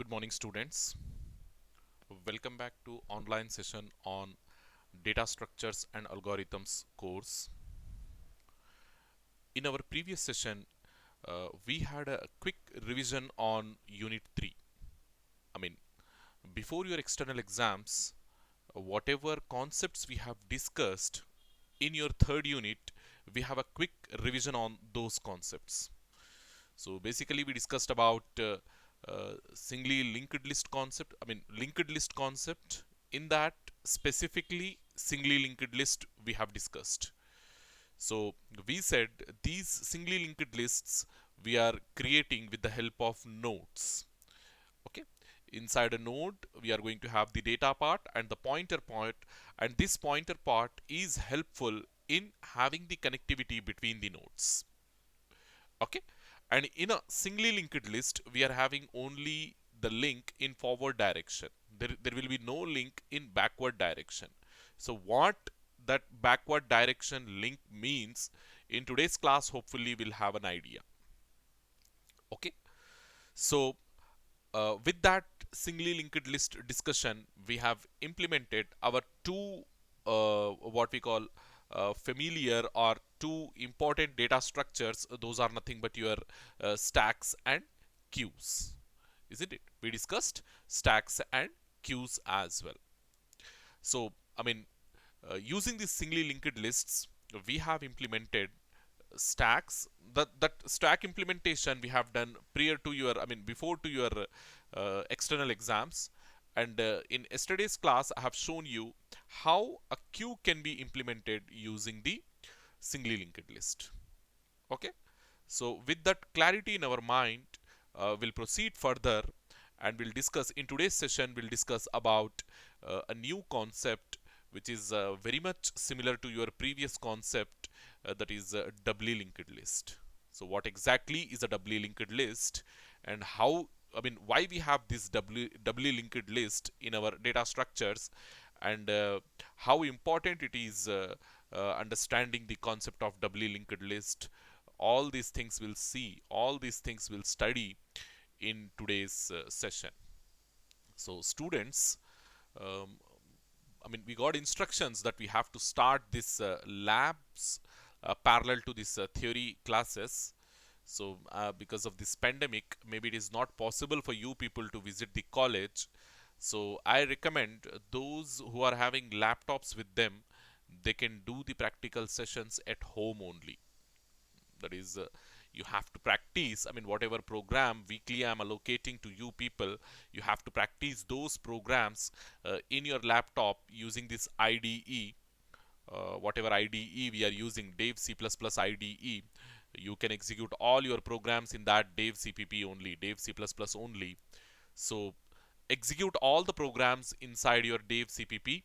Good morning, students. Welcome back to online session on data structures and algorithms course. In our previous session, we had a quick revision on Unit 3. I mean, before your external exams, whatever concepts we have discussed in your third unit, we have a quick revision on those concepts. So basically, we discussed about singly linked list concept. Linked list concept. In that, specifically, singly linked list we have discussed. So we said these singly linked lists we are creating with the help of nodes. Okay. Inside a node, we are going to have the data part and the pointer part, and this pointer part is helpful in having the connectivity between the nodes. Okay, and in a singly linked list we are having only the link in forward direction. There will be no link in backward direction. So what that backward direction link means, in today's class hopefully we'll have an idea. Okay, so with that singly linked list discussion, we have implemented our two what we call familiar or two important data structures. Those are nothing but your stacks and queues, isn't it? We discussed stacks and queues as well. So, using these singly linked lists, we have implemented stacks. That stack implementation we have done prior to your, before to your external exams. And in yesterday's class, I have shown you how a queue can be implemented using the singly linked list. Okay. So with that clarity in our mind, we'll proceed further and we'll discuss in today's session. We'll discuss about a new concept which is very much similar to your previous concept, that is a doubly linked list. So what exactly is a doubly linked list, and how, why we have this doubly linked list in our data structures, and how important it is understanding the concept of doubly linked list. All these things we'll see, all these things we'll study in today's session. So students, um, we got instructions that we have to start this labs parallel to this theory classes. So because of this pandemic, maybe it is not possible for you people to visit the college. So I recommend those who are having laptops with them, they can do the practical sessions at home only. That is, you have to practice. Whatever program weekly I'm allocating to you people, you have to practice those programs in your laptop using this IDE. Whatever IDE we are using, Dev C++ IDE, you can execute all your programs in that Dev CPP only, Dev C++ only. So execute all the programs inside your Dev CPP,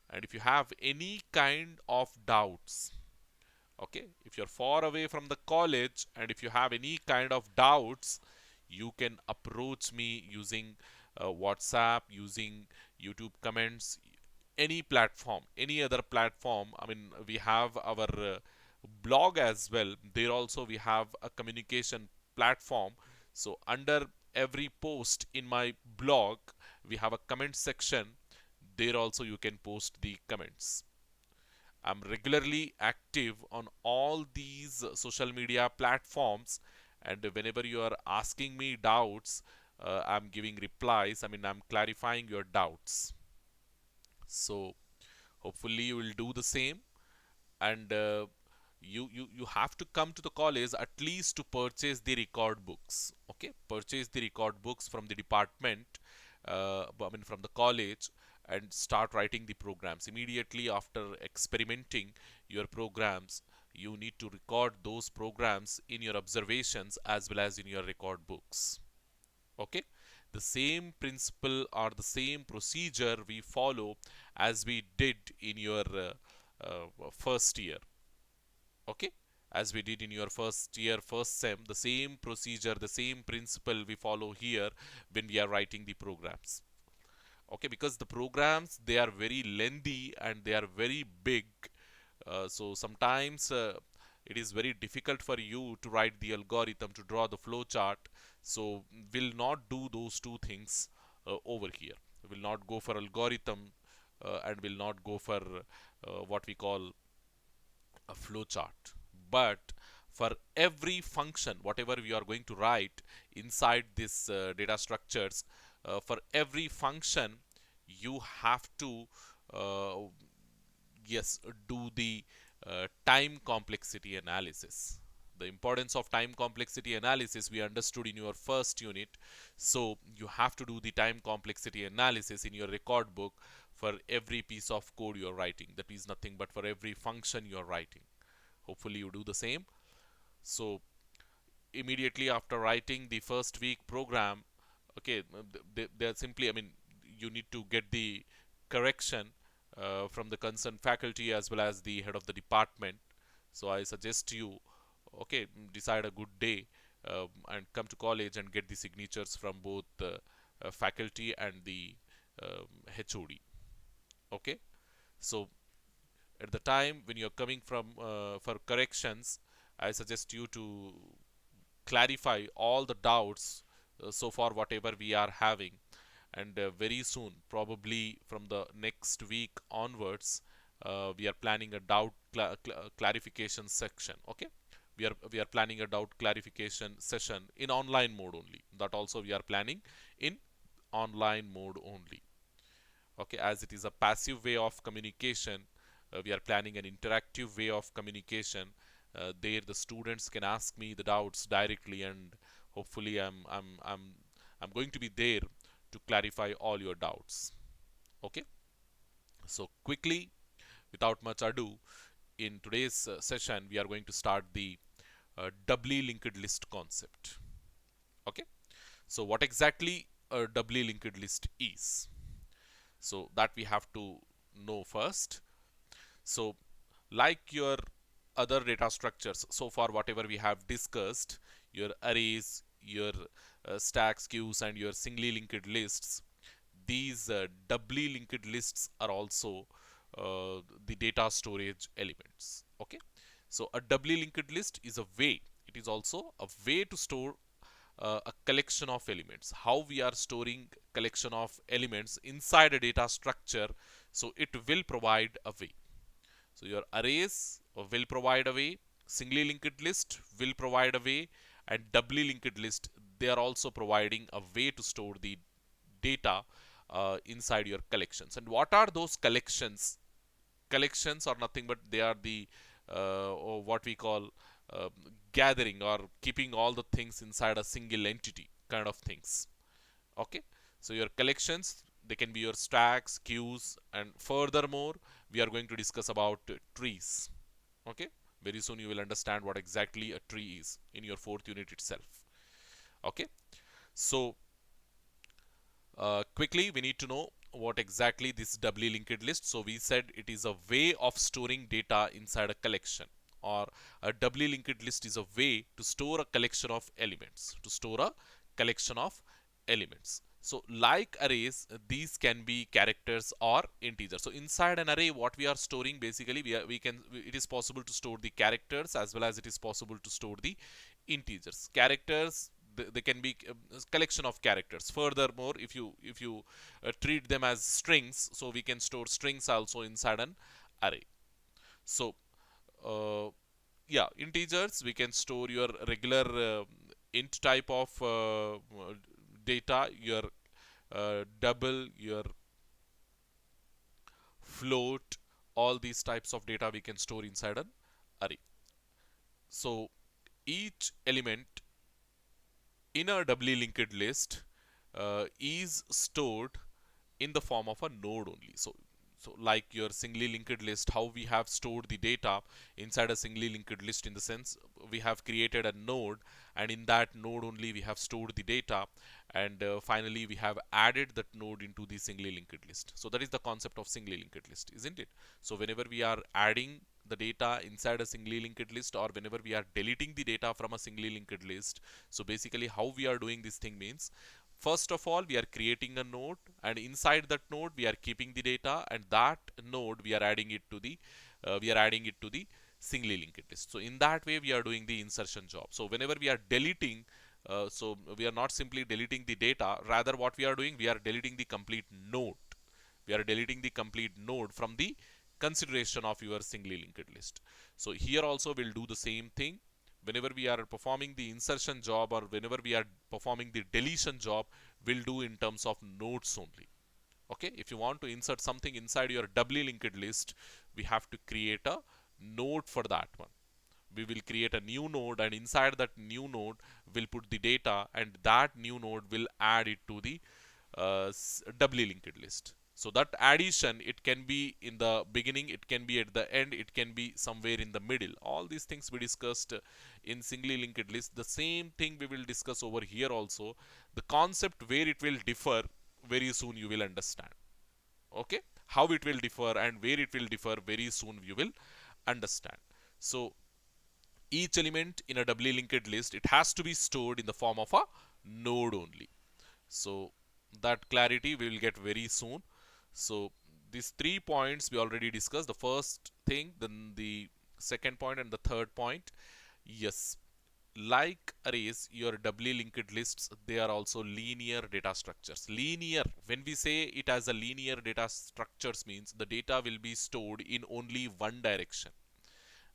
and if you have any kind of doubts, okay, if you're far away from the college and if you have any kind of doubts, you can approach me using WhatsApp, using YouTube comments, any platform, any other platform. We have our blog as well. There also we have a communication platform. So under every post in my blog, we have a comment section. There also you can post the comments. I'm regularly active on all these social media platforms, and whenever you are asking me doubts, I'm giving replies. I'm clarifying your doubts. So hopefully you will do the same, and you have to come to the college at least to purchase the record books. Okay, purchase the record books from the department, from the college, and start writing the programs immediately after experimenting your programs. You need to record those programs in your observations as well as in your record books. Okay, the same principle or the same procedure we follow as we did in your first year. Okay, as we did in your first year, first sem, the same procedure, the same principle we follow here when we are writing the programs. Okay, because the programs, they are very lengthy and they are very big. So sometimes it is very difficult for you to write the algorithm, to draw the flow chart. So we'll not do those two things over here. We'll not go for algorithm and will not go for what we call a flowchart. But for every function, whatever we are going to write inside this data structures, for every function, you have to uh, yes, do the time complexity analysis. The importance of time complexity analysis we understood in your first unit. So you have to do the time complexity analysis in your record book for every piece of code you are writing. That is nothing but for every function you are writing. Hopefully you do the same. So immediately after writing the first week program, okay, they're simply, I mean, you need to get the correction from the concerned faculty as well as the head of the department. So I suggest you, okay, decide a good day and come to college and get the signatures from both the faculty and the HOD. Okay, so at the time when you're coming from for corrections, I suggest you to clarify all the doubts so far whatever we are having, and very soon, probably from the next week onwards, we are planning a doubt clarification section. Okay, we are planning a doubt clarification session in online mode only. That also we are planning in online mode only. Okay, as it is a passive way of communication, we are planning an interactive way of communication. There the students can ask me the doubts directly, and hopefully I'm going to be there to clarify all your doubts. Okay, so quickly, without much ado, in today's session we are going to start the doubly linked list concept. Okay, so what exactly a doubly linked list is, so that we have to know first. So like your other data structures, so far whatever we have discussed, your arrays, your stacks, queues, and your singly linked lists, these doubly linked lists are also the data storage elements. Okay, so a doubly linked list is a way, it is also a way to store a collection of elements. How we are storing collection of elements inside a data structure, so it will provide a way. So your arrays will provide a way, singly linked list will provide a way, and doubly linked list, they are also providing a way to store the data inside your collections. And what are those collections? Collections are nothing but they are the or what we call uh, gathering or keeping all the things inside a single entity kind of things. Okay, so your collections, they can be your stacks, queues, and furthermore we are going to discuss about trees. Okay, very soon you will understand what exactly a tree is in your fourth unit itself. Okay, so quickly we need to know what exactly this doubly linked list. So we said it is a way of storing data inside a collection, or a doubly linked list is a way to store a collection of elements, to store a collection of elements. So like arrays, these can be characters or integers. So inside an array, what we are storing, basically we can, it is possible to store the characters as well as it is possible to store the integers. Characters, they can be a collection of characters. Furthermore, if you treat them as strings, so we can store strings also inside an array. So uh, yeah, integers, we can store your regular int type of data, your double, your float, all these types of data we can store inside an array. So each element in a doubly linked list is stored in the form of a node only. So like your singly linked list, how we have stored the data inside a singly linked list, in the sense we have created a node, and in that node only we have stored the data, and finally we have added that node into the singly linked list. So that is the concept of singly linked list, isn't it? So whenever we are adding the data inside a singly linked list, or whenever we are deleting the data from a singly linked list, so basically how we are doing this thing means, first of all, we are creating a node, and inside that node we are keeping the data, and that node we are adding it to the singly linked list. So in that way we are doing the insertion job. So whenever we are deleting So we are not simply deleting the data, rather what we are doing, we are deleting the complete node. We are deleting the complete node from the consideration of your singly linked list. So here also we'll do the same thing. Whenever we are performing the insertion job or whenever we are performing the deletion job, we'll do in terms of nodes only. Okay, if you want to insert something inside your doubly linked list, we have to create a node for that one. We will create a new node, and inside that new node we'll put the data, and that new node will add it to the doubly linked list. So that addition, it can be in the beginning, it can be at the end, it can be somewhere in the middle. All these things we discussed in singly linked list. The same thing we will discuss over here also. The concept where it will differ, very soon you will understand. Okay, how it will differ and where it will differ, very soon you will understand. So each element in a doubly linked list, it has to be stored in the form of a node only. So that clarity we will get very soon. So these 3 points we already discussed. The first thing, then the second point, and the third point. Yes, like arrays, your doubly linked lists, they are also linear data structures. Linear, when we say it as a linear data structures, means the data will be stored in only one direction.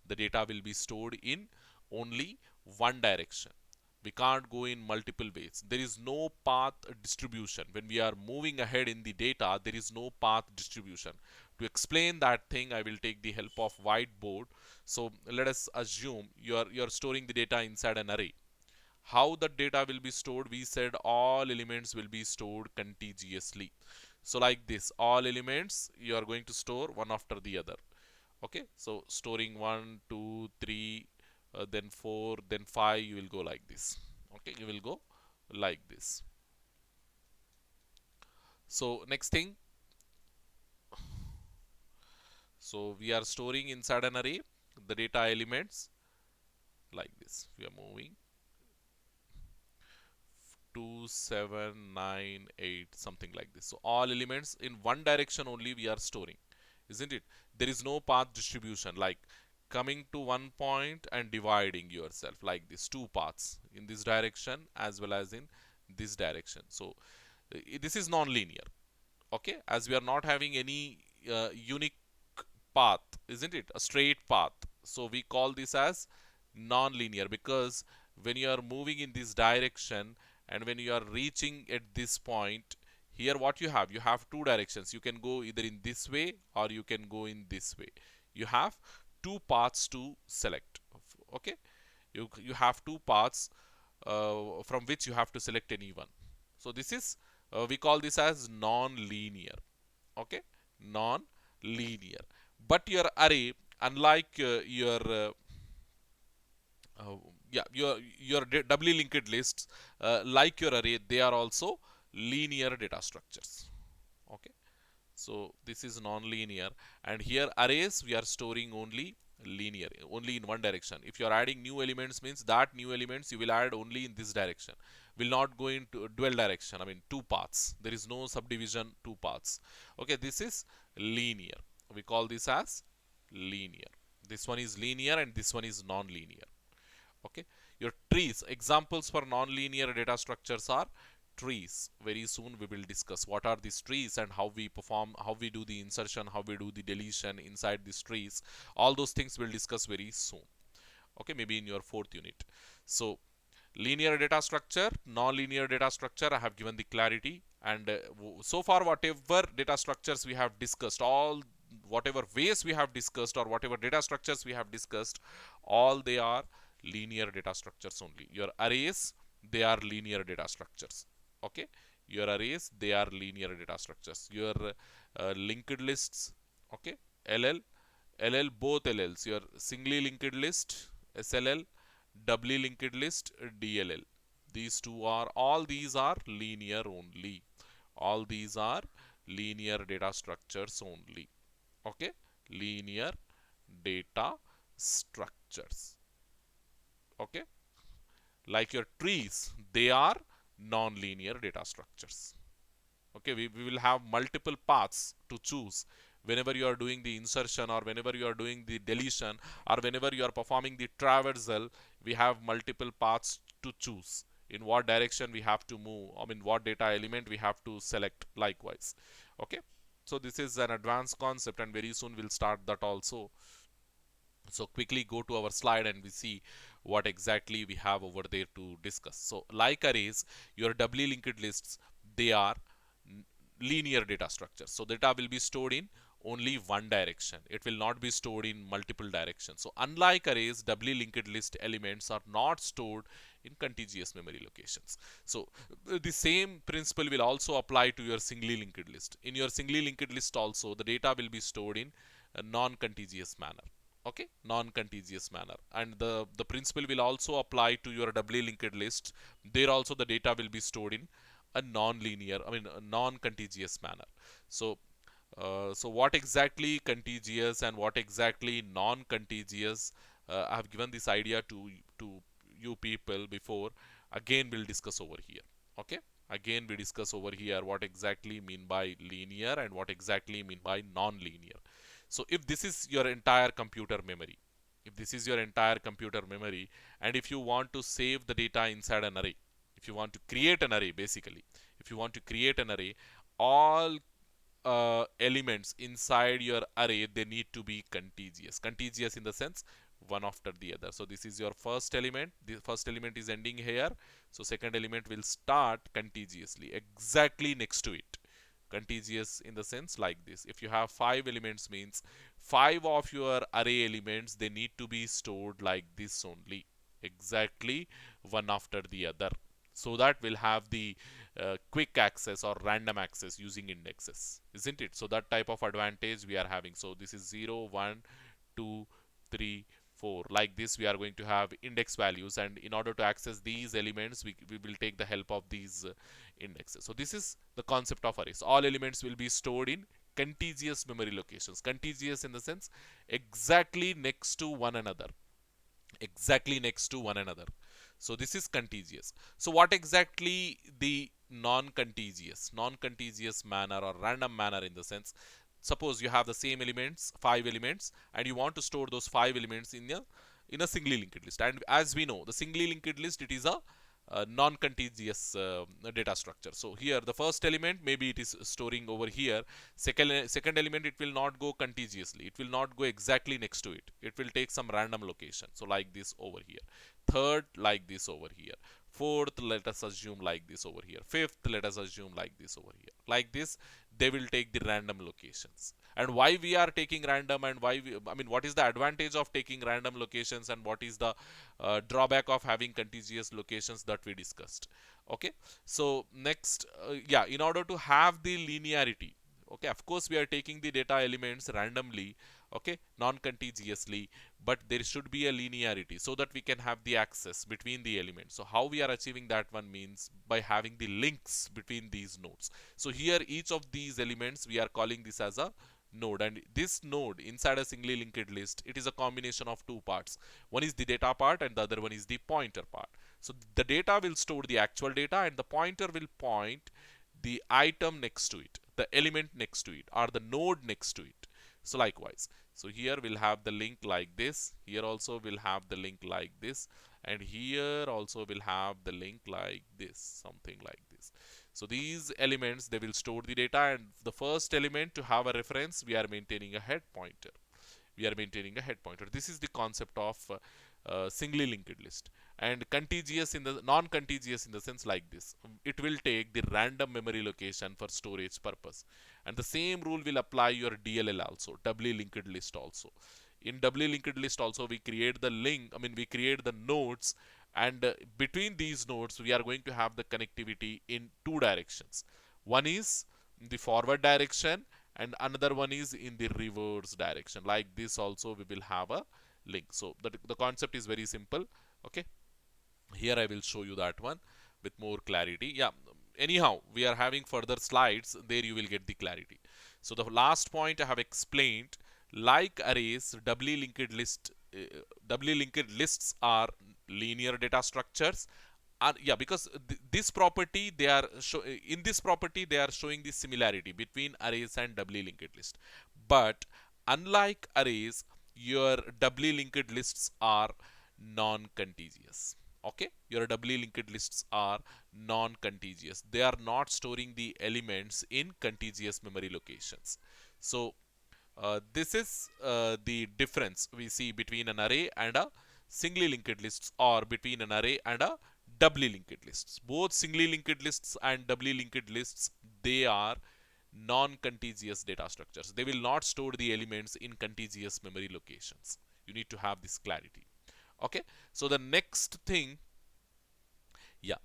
The data will be stored in only one direction. We can't go in multiple ways. There is no path distribution. When we are moving ahead in the data, there is no path distribution. To explain that thing, I will take the help of whiteboard. So let us assume you're storing the data inside an array. How the data will be stored? We said all elements will be stored contiguously. So like this, all elements you are going to store one after the other. Okay, so storing 1, 2, 3, then 4, then 5, you will go like this. Okay, you will go like this. So next thing, so we are storing inside an array the data elements like this. We are moving 2, 7, 9, 8, something like this. So all elements in one direction only we are storing, isn't it? There is no path distribution like coming to one point and dividing yourself like this, two paths in this direction as well as in this direction. So this is non-linear. Okay, as we are not having any unique path, isn't it? A straight path. So we call this as non-linear, because when you are moving in this direction and when you are reaching at this point, here what you have two directions. You can go either in this way or you can go in this way. You have two paths to select. Okay, you have two paths from which you have to select any one. So this is we call this as non-linear. Okay, non-linear. But your array, unlike uh, your doubly linked lists, like your array, they are also linear data structures. Okay, so this is non-linear, and here arrays we are storing only linear, only in one direction. If you are adding new elements, means that new elements you will add only in this direction, will not go into dual direction. I mean two paths. There is no subdivision, two paths. Okay, this is linear. We call this as linear. This one is linear and this one is non-linear. Okay, your trees, examples for non-linear data structures are trees. Very soon we will discuss what are these trees and how we perform, how we do the insertion, how we do the deletion inside these trees. All those things we'll discuss very soon. Okay, maybe in your fourth unit. So linear data structure, non-linear data structure, I have given the clarity. And so far whatever data structures we have discussed, all whatever ways we have discussed or whatever data structures we have discussed, all they are linear data structures only. Your arrays, they are linear data structures. Okay, your arrays, they are linear data structures. Your linked lists, okay, ll both lls, your singly linked list sll, doubly linked list dll, these two are, all these are linear only. All these are linear data structures only. Okay, linear data structures. Okay, like your trees, they are non-linear data structures. Okay, we will have multiple paths to choose whenever you are doing the insertion or whenever you are doing the deletion or whenever you are performing the traversal. We have multiple paths to choose in what direction we have to move, I mean what data element we have to select likewise. Okay, so this is an advanced concept and very soon we'll start that also. So quickly go to our slide and we see what exactly we have over there to discuss. So like arrays, your doubly linked lists, they are linear data structures. So data will be stored in only one direction. It will not be stored in multiple directions. So unlike arrays, doubly linked list elements are not stored in contiguous memory locations. So the same principle will also apply to your singly linked list. In your singly linked list also, the data will be stored in a non-contiguous manner. Okay, non-contiguous manner, and the principle will also apply to your doubly linked list. There also the data will be stored in a non-linear, I mean a non-contiguous manner. So so what exactly contiguous and what exactly non-contiguous, I have given this idea to you people before. Again we'll discuss over here. Okay, again we discuss over here what exactly mean by linear and what exactly mean by non-linear. So if this is your entire computer memory, if this is your entire computer memory, and if you want to save the data inside an array, if you want to create an array, basically if you want to create an array, all elements inside your array, they need to be contiguous. Contiguous in the sense one after the other. So this is your first element. The first element is ending here. So second element will start contiguously exactly next to it. Contiguous in the sense like this. If you have 5 elements, means 5 of your array elements, they need to be stored like this only, exactly one after the other, so that we'll have the quick access or random access using indexes, isn't it? So that type of advantage we are having. So this is 0, 1, 2, 3, 4. Like this, we are going to have index values, and in order to access these elements, we will take the help of these indexes. So this is the concept of arrays. All elements will be stored in contiguous memory locations. Contiguous in the sense exactly next to one another, exactly next to one another. So this is contiguous. So what exactly the non-contiguous, non-contiguous manner or random manner in the sense, suppose you have the same elements, 5 elements, and you want to store those 5 elements in a singly linked list. And as we know, the singly linked list, it is a non-contiguous data structure. So here the first element, maybe it is storing over here. Second element, it will not go contiguously. It will not go exactly next to it. It will take some random location. So like this over here. Third, like this over here. Fourth, let us assume like this over here. Fifth, let us assume like this over here. Like this, they will take the random locations. And why we are taking random, and why we, I mean, what is the advantage of taking random locations, and what is the drawback of having contiguous locations, that we discussed. Okay, so next, yeah, in order to have the linearity, okay, of course we are taking the data elements randomly, okay, non-contiguously, but there should be a linearity so that we can have the access between the elements. So how we are achieving that one means by having the links between these nodes. So here each of these elements, we are calling this as a node, and this node inside a singly linked list, it is a combination of two parts. One is the data part and the other one is the pointer part. So the data will store the actual data, and the pointer will point the item next to it, the element next to it, or the node next to it. So likewise, so here we'll have the link like this, here also we'll have the link like this, and here also we'll have the link like this, something like this. So these elements, they will store the data, and the first element, to have a reference, we are maintaining a head pointer. We are maintaining a head pointer. This is the concept of singly linked list. And contiguous in the non-contiguous in the sense like this, it will take the random memory location for storage purpose. And the same rule will apply your DLL also, doubly linked list also. In doubly linked list also, we create the link, I mean we create the nodes, and between these nodes we are going to have the connectivity in two directions. One is in the forward direction, and another one is in the reverse direction. Like this also we will have a link. So the concept is very simple. Okay, here I will show you that one with more clarity. Yeah, anyhow, we are having further slides, there you will get the clarity. So the last point I have explained, like arrays, doubly linked lists are linear data structures. And yeah, because this property, they are in this property they are showing the similarity between arrays and doubly linked list. But unlike arrays, your doubly linked lists are non-contiguous. Okay, your doubly linked lists are non-contiguous. They are not storing the elements in contiguous memory locations. So this is the difference we see between an array and a singly linked lists, or between an array and a doubly linked lists. Both singly linked lists and doubly linked lists, they are non-contiguous data structures. They will not store the elements in contiguous memory locations. You need to have this clarity. Okay, so the next thing, yeah,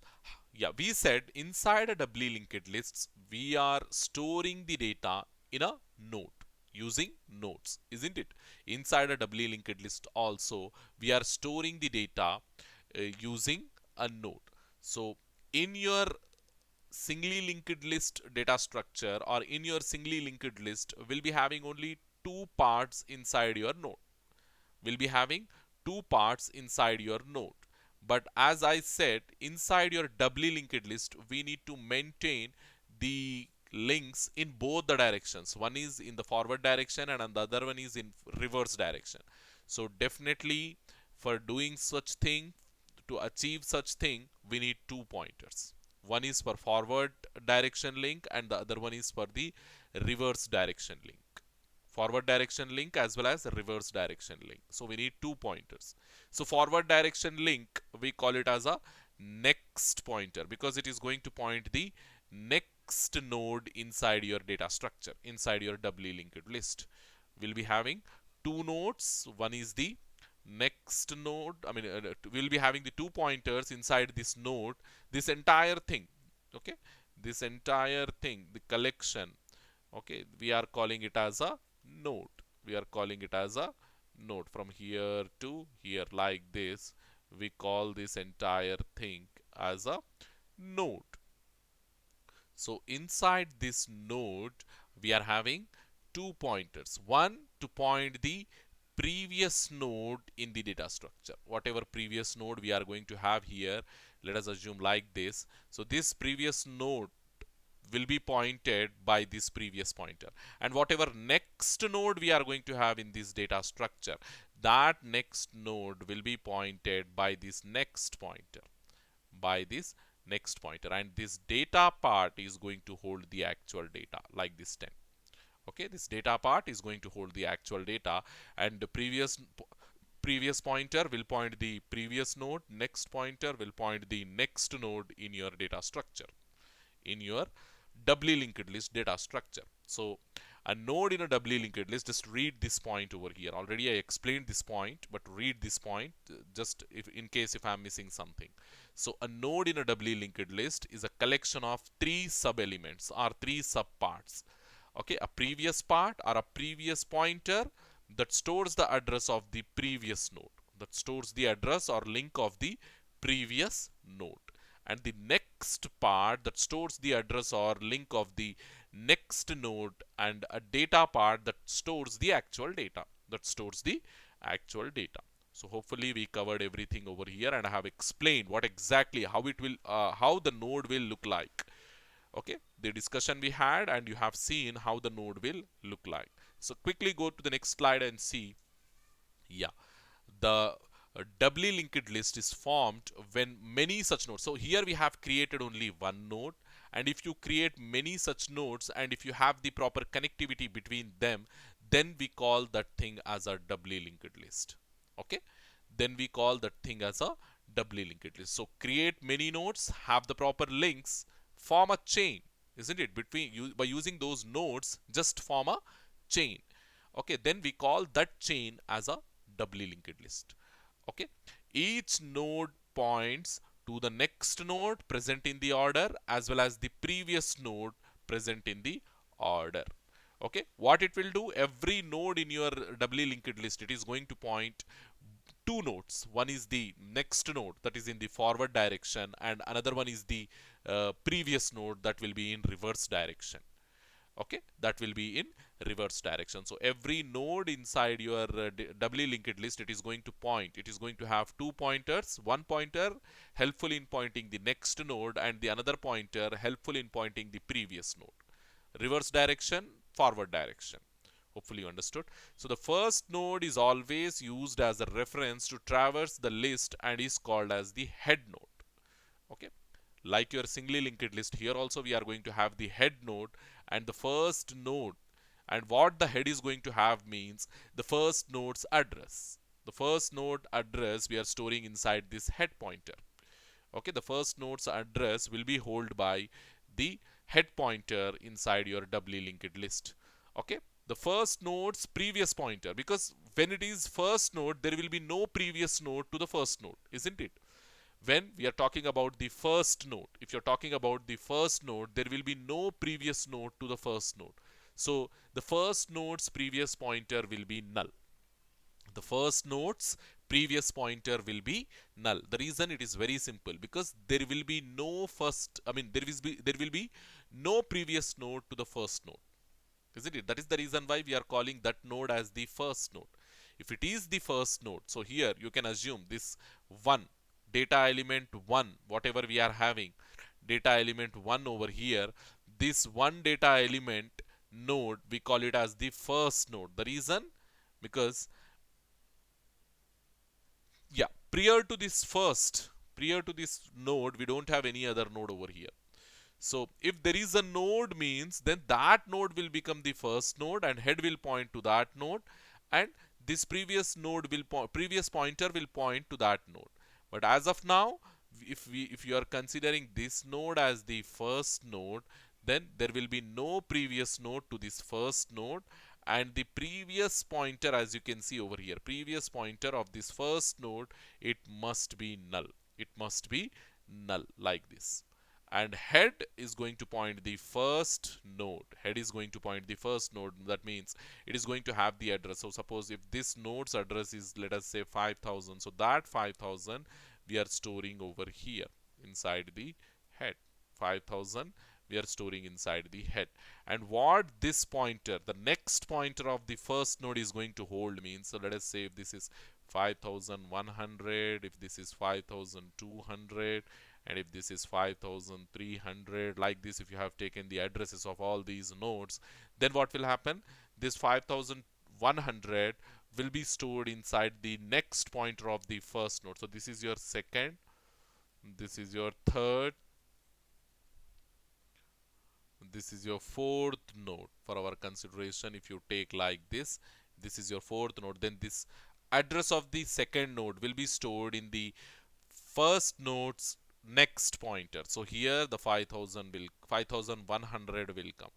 we said inside a doubly linked lists, we are storing the data in a node using nodes, isn't it? Inside a doubly linked list also, we are storing the data using a node. So in your singly linked list data structure, or in your singly linked list, will be having only two parts inside your node. Will be having two parts inside your node. But as I said, inside your doubly linked list, we need to maintain the links in both the directions. One is in the forward direction and the other one is in reverse direction. So definitely for doing such thing, to achieve such thing, we need two pointers. One is for forward direction link and the other one is for the reverse direction link. Forward direction link as well as reverse direction link. So we need two pointers. So forward direction link, we call it as a next pointer because it is going to point the next node inside your data structure, inside your doubly linked list. We'll be having two nodes. One is the next node. We'll be having the two pointers inside this node. This entire thing, okay, this entire thing, the collection, okay, we are calling it as a node. We are calling it as a node from here to here, like this. We call this entire thing as a node. So inside this node, we are having two pointers. One to point the previous node in the data structure. Whatever previous node we are going to have here, let us assume like this. So this previous node will be pointed by this previous pointer, and whatever next node we are going to have in this data structure, that next node will be pointed by this next pointer, and this data part is going to hold the actual data like this 10. Okay, this data part is going to hold the actual data, and the previous pointer will point the previous node, next pointer will point the next node in your data structure, in your doubly linked list data structure. So a node in a doubly linked list, just read this point over here. Already I explained this point, but read this point just if in case if I'm missing something. So a node in a doubly linked list is a collection of three sub elements or three sub parts. Okay, a previous part or a previous pointer that stores the address of the previous node, that stores the address or link of the previous node, and the next part that stores the address or link of the next node, and a data part that stores the actual data, So hopefully we covered everything over here, and I have explained what exactly how the node will look like. Okay, the discussion we had, and you have seen how the node will look like. So quickly go to the next slide and see. Yeah, the doubly linked list is formed when many such nodes. So here we have created only one node, and if you create many such nodes and if you have the proper connectivity between them, then we call that thing as a doubly linked list. Okay, then we call that thing as a doubly linked list. So create many nodes, have the proper links, form a chain, isn't it? Between you, by using those nodes, just form a chain. Okay, then we call that chain as a doubly linked list. Okay, each node points to the next node present in the order as well as the previous node present in the order. Okay, what it will do, every node in your doubly linked list, it is going to point two nodes. One is the next node that is in the forward direction, and another one is the previous node that will be in reverse direction. Okay, that will be in reverse direction. So every node inside your doubly linked list, it is going to have two pointers, one pointer helpful in pointing the next node and the another pointer helpful in pointing the previous node. Reverse direction, forward direction. Hopefully you understood. So the first node is always used as a reference to traverse the list and is called as the head node. Okay. Like your singly linked list, here also we are going to have the head node and the first node. And what the head is going to have means the first node's address. The first node address we are storing inside this head pointer. Okay, the first node's address will be held by the head pointer inside your doubly linked list. Okay, the first node's previous pointer, because when it is first node there will be no previous node to the first node, isn't it? When we are talking about the first node, if you're talking about the first node, there will be no previous node to the first node. So the first node's previous pointer will be null. The first node's previous pointer will be null. The reason it is very simple, because there will be no first, I mean there will be no previous node to the first node. Isn't it? That is the reason why we are calling that node as the first node. If it is the first node, so here you can assume this 1, data element 1, whatever we are having, data element 1 over here, this one data element node, we call it as the first node. The reason, because yeah, prior to this node, we don't have any other node over here. So if there is a node means, then that node will become the first node and head will point to that node, and this previous pointer will point to that node. But as of now, if you are considering this node as the first node, then there will be no previous node to this first node, and the previous pointer, as you can see over here, previous pointer of this first node, it must be null. It must be null like this. And head is going to point the first node. Head is going to point the first node. That means it is going to have the address. So suppose if this node's address is, let us say, 5000, so that 5000 we are storing over here inside the head. 5000 we are storing inside the head. And what this pointer, the next pointer of the first node, is going to hold means, so let us say if this is 5100, if this is 5200, and if this is 5300, like this, if you have taken the addresses of all these nodes, then what will happen? This 5100 will be stored inside the next pointer of the first node. So this is your second, this is your third, this is your fourth node for our consideration. If you take like this, this is your fourth node, then this address of the second node will be stored in the first node's next pointer. So here the 5100 will come.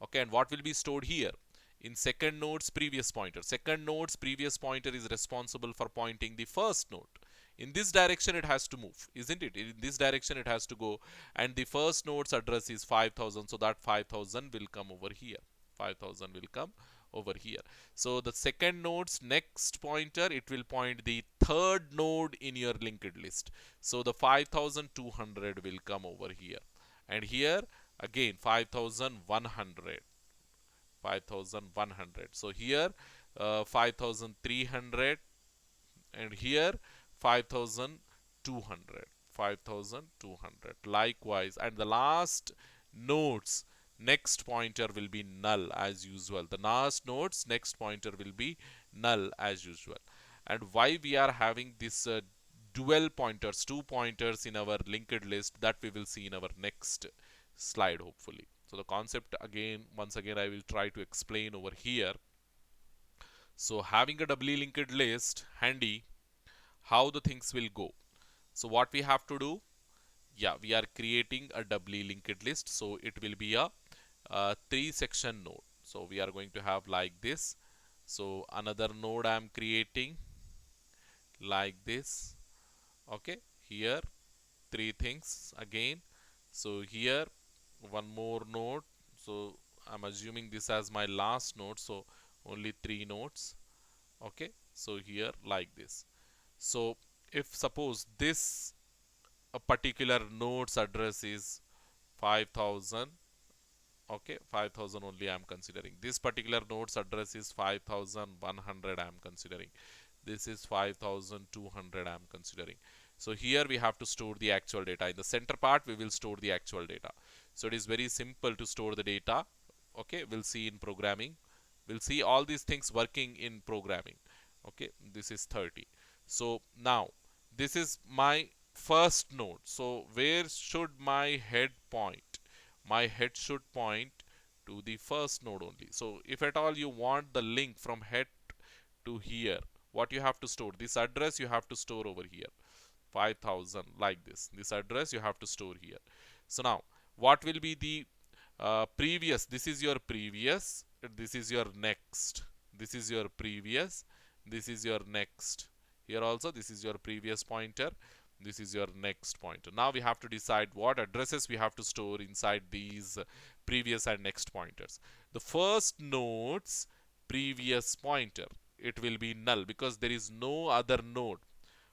Okay, and what will be stored here? In second node's previous pointer. Second node's previous pointer is responsible for pointing the first node. In this direction it has to move, isn't it? In this direction it has to go, and the first node's address is 5000, so that 5000 will come over here. 5000 will come over here. So the second node's next pointer, it will point the third node in your linked list. So the 5200 will come over here. And here again 5100. 5100. So here 5300, and here 5200. 5200 likewise, and the last node's next pointer will be null as usual. The last node's next pointer will be null as usual. And why we are having this dual pointers, two pointers in our linked list, that we will see in our next slide hopefully. So the concept again, once again I will try to explain over here. So having a doubly linked list handy, how the things will go. So what we have to do, yeah, we are creating a doubly linked list, so it will be a 3-section node. So we are going to have like this. So another node I am creating like this. Okay, here 3 things again. So here one more node. So I'm assuming this as my last node, so only 3 nodes. Okay, so here like this. So if suppose this a particular node's address is 5000, okay, 5000 only I am considering. This particular node's address is 5100 I am considering. This is 5200 I am considering. So here we have to store the actual data. In the center part we will store the actual data. So it is very simple to store the data. Okay, we'll see in programming. We'll see all these things working in programming. Okay, this is 30. So now this is my first node. So where should my head point? My head should point to the first node only. So if at all you want the link from head to here, what you have to store, this address you have to store over here, 5000, like this address you have to store here. So now what will be the previous? This is your previous, this is your next, this is your previous, this is your next. Here also this is your previous pointer, this is your next pointer. Now we have to decide what addresses we have to store inside these previous and next pointers. The first node's previous pointer, it will be null because there is no other node.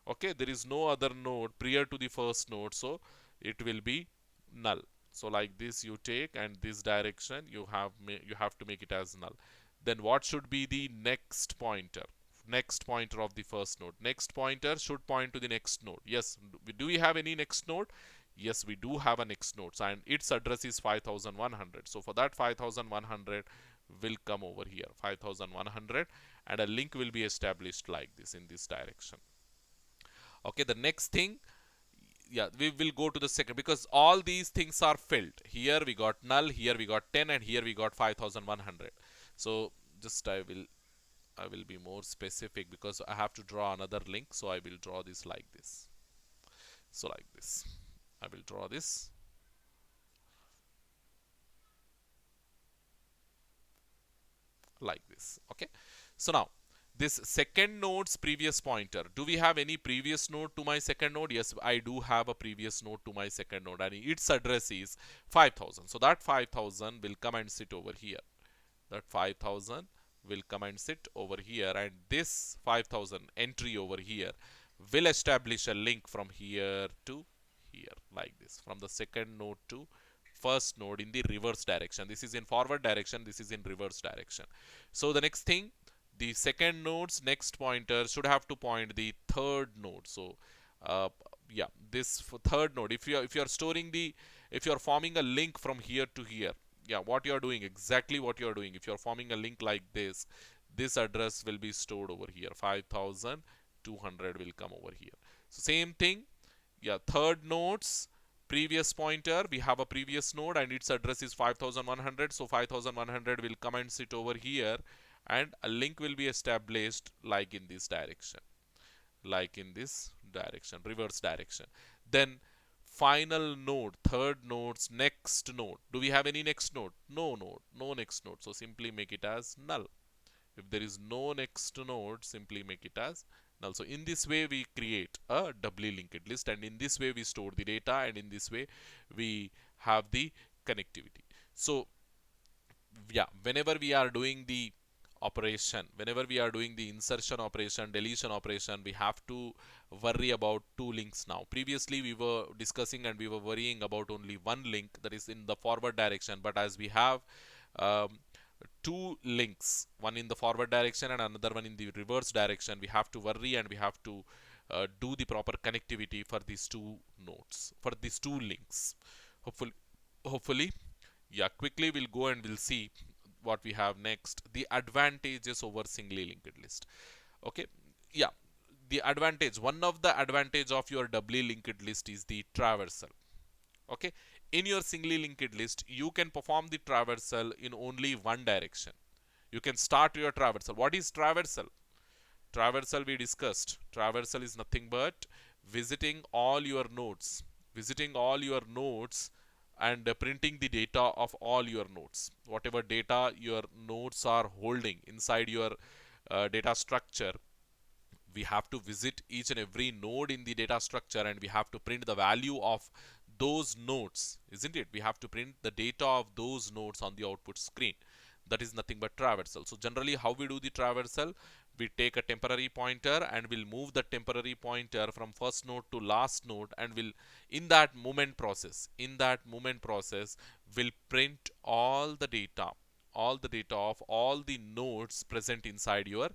Okay, there is no other node prior to the first node, so it will be null. So like this you take, and this direction you have to make it as null. Then what should be the next pointer? Next pointer of the first node. Next pointer should point to the next node. Yes, do we have any next node? Yes, we do have a next node, and its address is 5100. So for that 5100 will come over here, 5100, and a link will be established like this in this direction. Okay, the next thing, yeah, we will go to the second, because all these things are filled. Here we got null, here we got 10, and here we got 5100. So just I will be more specific because I have to draw another link. So I will draw this like this. So like this, I will draw this like this. Okay, so now this second node's previous pointer, do we have any previous node to my second node? Yes, I do have a previous node to my second node, and its address is 5000. So that 5000 will come and sit over here. That 5000 will come and sit over here, and this 5000 entry over here will establish a link from here to here, like this, from the second node to first node in the reverse direction. This is in forward direction, this is in reverse direction. So the next thing, the second node's next pointer should have to point the third node. So yeah, this third node, if you are storing the, if you are forming a link from here to here, yeah, what you are doing, exactly what you are doing, if you are forming a link like this address will be stored over here, 5200 will come over here. So same thing, yeah, third node's previous pointer, we have a previous node and its address is 5100. So 5100 will come and sit over here, and a link will be established like in this direction, like in this direction, reverse direction. Then final node, third node's next node, do we have any next node? No node, no next node. So simply make it as null. If there is no next node, simply make it as null. So in this way we create a doubly linked list, and in this way we store the data, and in this way we have the connectivity. So yeah, whenever we are doing the operation, whenever we are doing the insertion operation, deletion operation, we have to worry about two links now. Previously we were discussing and we were worrying about only one link, that is in the forward direction, but as we have um, two links, one in the forward direction and another one in the reverse direction, we have to worry and we have to do the proper connectivity for these two nodes, for these two links. Hopefully, yeah, quickly we'll go and we'll see what we have next, the advantages over singly linked list. Okay, yeah, the advantage, one of the advantage of your doubly linked list is the traversal. Okay, in your singly linked list you can perform the traversal in only one direction. You can start your traversal. What is traversal? Traversal we discussed. Traversal is nothing but visiting all your nodes, visiting all your nodes and printing the data of all your nodes. Whatever data your nodes are holding inside your data structure, we have to visit each and every node in the data structure, and we have to print the value of those nodes, isn't it? We have to print the data of those nodes on the output screen. That is nothing but traversal. So generally how we do the traversal, we take a temporary pointer and we'll move the temporary pointer from first node to last node, and will in that movement process, will print all the data of all the nodes present inside your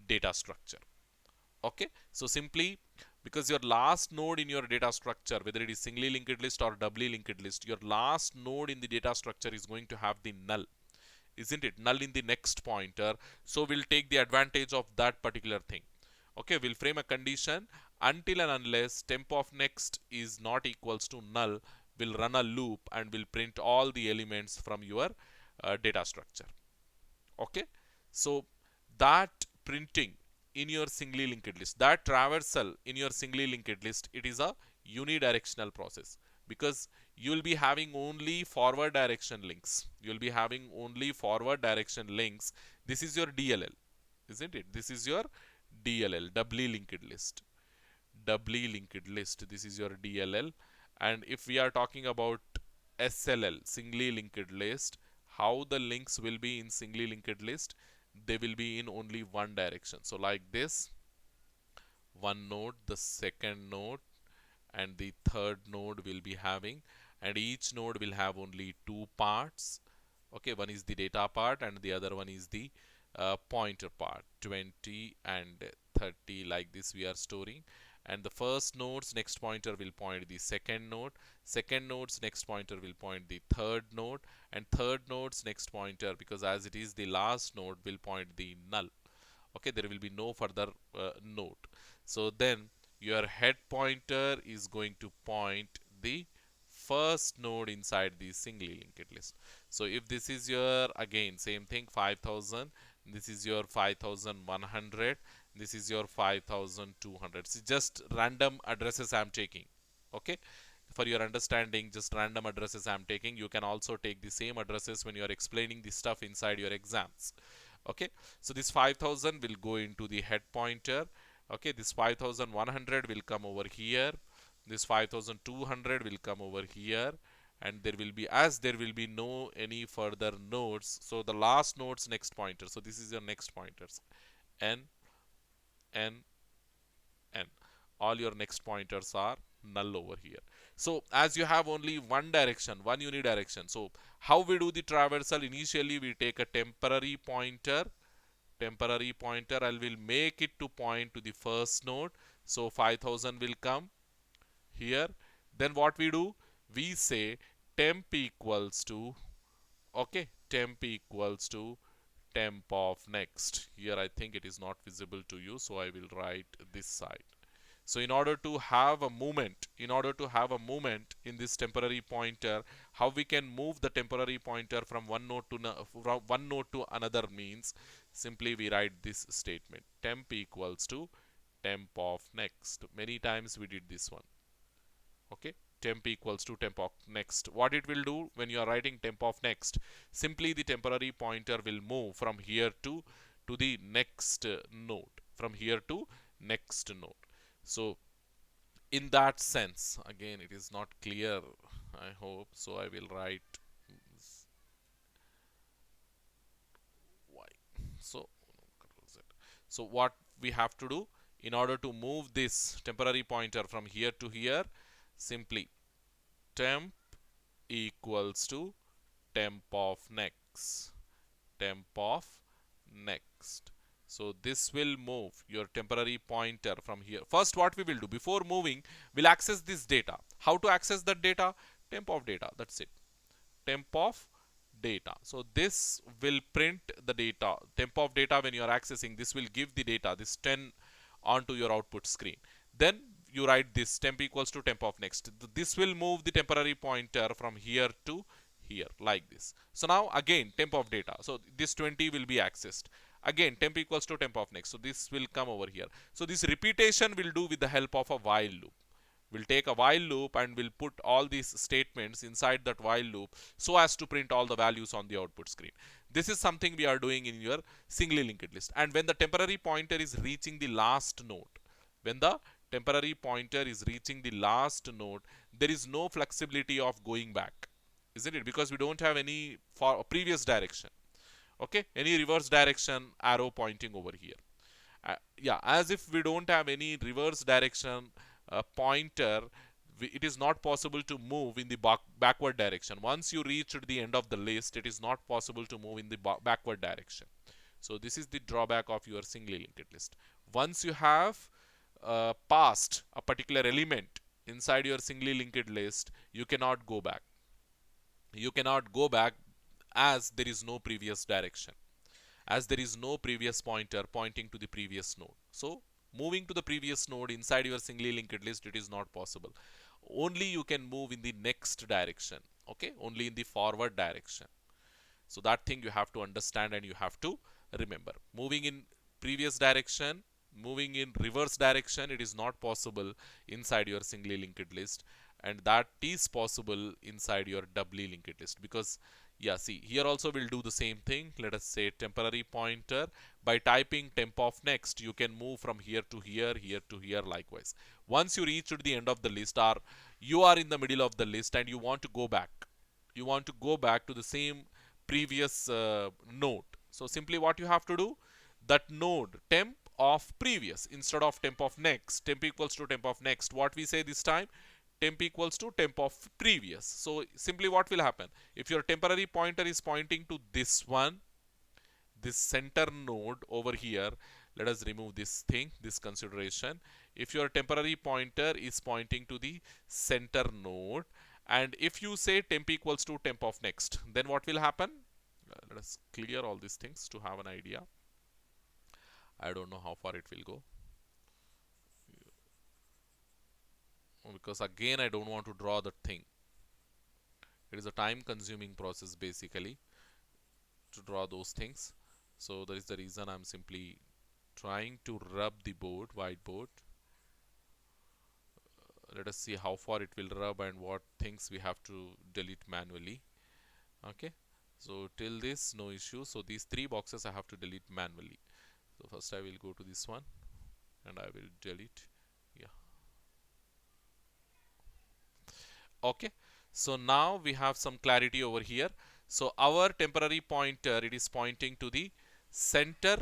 data structure. Okay, so simply because your last node in your data structure, whether it is singly linked list or doubly linked list, your last node in the data structure is going to have the null, isn't it? Null in the next pointer. So we'll take the advantage of that particular thing. Okay, we'll frame a condition until and unless temp of next is not equals to null, we'll run a loop and we'll print all the elements from your data structure. Okay, so that printing in your singly linked list, that traversal in your singly linked list, it is a unidirectional process, because you will be having only forward direction links. You will be having only forward direction links. This is your DLL, isn't it? This is your DLL, doubly linked list. Doubly linked list. This is your DLL. And if we are talking about SLL, singly linked list, how the links will be in singly linked list? They will be in only one direction. So like this, one node, the second node, and the third node will be having, and each node will have only two parts. Okay, one is the data part and the other one is the pointer part. 20 and 30, like this we are storing, and the first node's next pointer will point the second node, second node's next pointer will point the third node, and third node's next pointer, because as it is the last node, will point the null. Okay, there will be no further node. So then your head pointer is going to point the first node inside the singly linked list. So if this is your, again same thing, 5000, this is your 5100, this is your 5200. It's just random addresses I'm taking. Okay, for your understanding, just random addresses I'm taking. You can also take the same addresses when you are explaining the stuff inside your exams. Okay, so this 5000 will go into the head pointer. Okay, this 5100 will come over here, this 5200 will come over here, and there will be, as there will be no any further nodes, so the last node's next pointer, so this is your next pointers, n n n, all your next pointers are null over here. So as you have only one direction, one unidirection, so how we do the traversal? Initially we take a temporary pointer, I will make it to point to the first node. So 5000 will come here. Then what we do? We say temp equals to, okay, temp equals to temp of next. Here I think it is not visible to you, so I will write this side. So in order to have a movement, in this temporary pointer, how we can move the temporary pointer from one node to another means, simply we write this statement, temp equals to temp of next. Many times we did this one. Okay, temp equals to temp of next. What it will do when you are writing temp of next, simply the temporary pointer will move from here to the next node, from here to next node. So in that sense, again it is not clear, I hope, so I will write y. So what we have to do in order to move this temporary pointer from here to here, simply temp equals to temp of next, temp of next. So this will move your temporary pointer from here. First what we will do, before moving, we'll access this data. How to access that data? Temp of data, that's it. Temp of data. So this will print the data. Temp of data, when you are accessing, this will give the data, this 10, onto your output screen. Then you write this temp equals to temp of next. This will move the temporary pointer from here to here, like this. So now again temp of data. So this 20 will be accessed. Again temp equals to temp of next. So this will come over here. So this repetition will do with the help of a while loop. We'll take a while loop and we'll put all these statements inside that while loop so as to print all the values on the output screen. This is something we are doing in your singly linked list. And when the temporary pointer is reaching the last node, when the temporary pointer is reaching the last node, there is no flexibility of going back, isn't it? Because we don't have any for previous direction. Okay, any reverse direction arrow pointing over here. Yeah, as if we don't have any reverse direction pointer, it is not possible to move in the backward direction. Once you reach the end of the list, it is not possible to move in the backward direction. So this is the drawback of your singly linked list. Once you have passed a particular element inside your singly linked list, you cannot go back. You cannot go back as there is no previous direction, as there is no previous pointer pointing to the previous node. So moving to the previous node inside your singly linked list, it is not possible. Only you can move in the next direction, okay, only in the forward direction. So that thing you have to understand and you have to remember. Moving in previous direction, moving in reverse direction, it is not possible inside your singly linked list, and that is possible inside your doubly linked list. Because yeah, see, here also we'll do the same thing. Let us say temporary pointer. By typing temp of next, you can move from here to here, here to here likewise. Once you reach to the end of the list, or you are in the middle of the list and you want to go back, you want to go back to the same previous node. So simply what you have to do, that node temp of previous instead of temp of next, temp equals to temp of next. What we say this time, temp equals to temp of previous. So simply what will happen, if your temporary pointer is pointing to this one, this center node over here, let us remove this thing, this consideration. If your temporary pointer is pointing to the center node, and if you say temp equals to temp of next, then what will happen? Let us clear all these things to have an idea. I don't know how far it will go, because again I don't want to draw the thing. It is a time consuming process basically to draw those things. So that is the reason I'm simply trying to rub the board, whiteboard. Let us see how far it will rub and what things we have to delete manually. Okay, so till this no issue. So these three boxes I have to delete manually. So first I will go to this one and I will delete. Yeah, okay. So now we have some clarity over here. So our temporary pointer, it is pointing to the center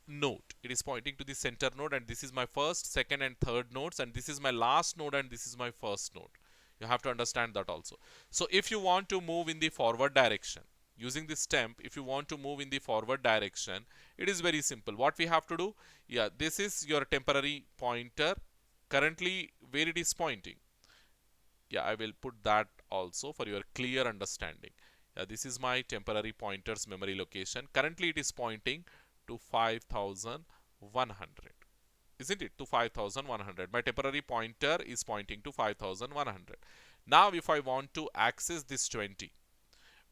node. It is pointing to the center node, and this is my first, second and third nodes, and this is my last node, and this is my first node. You have to understand that also. So if you want to move in the forward direction using this temp, if you want to move in the forward direction, it is very simple. What we have to do, yeah, this is your temporary pointer currently where it is pointing. Yeah, I will put that also for your clear understanding. Yeah, this is my temporary pointer's memory location. Currently it is pointing to 5100, isn't it? To 5100. My temporary pointer is pointing to 5100. Now if I want to access this 20,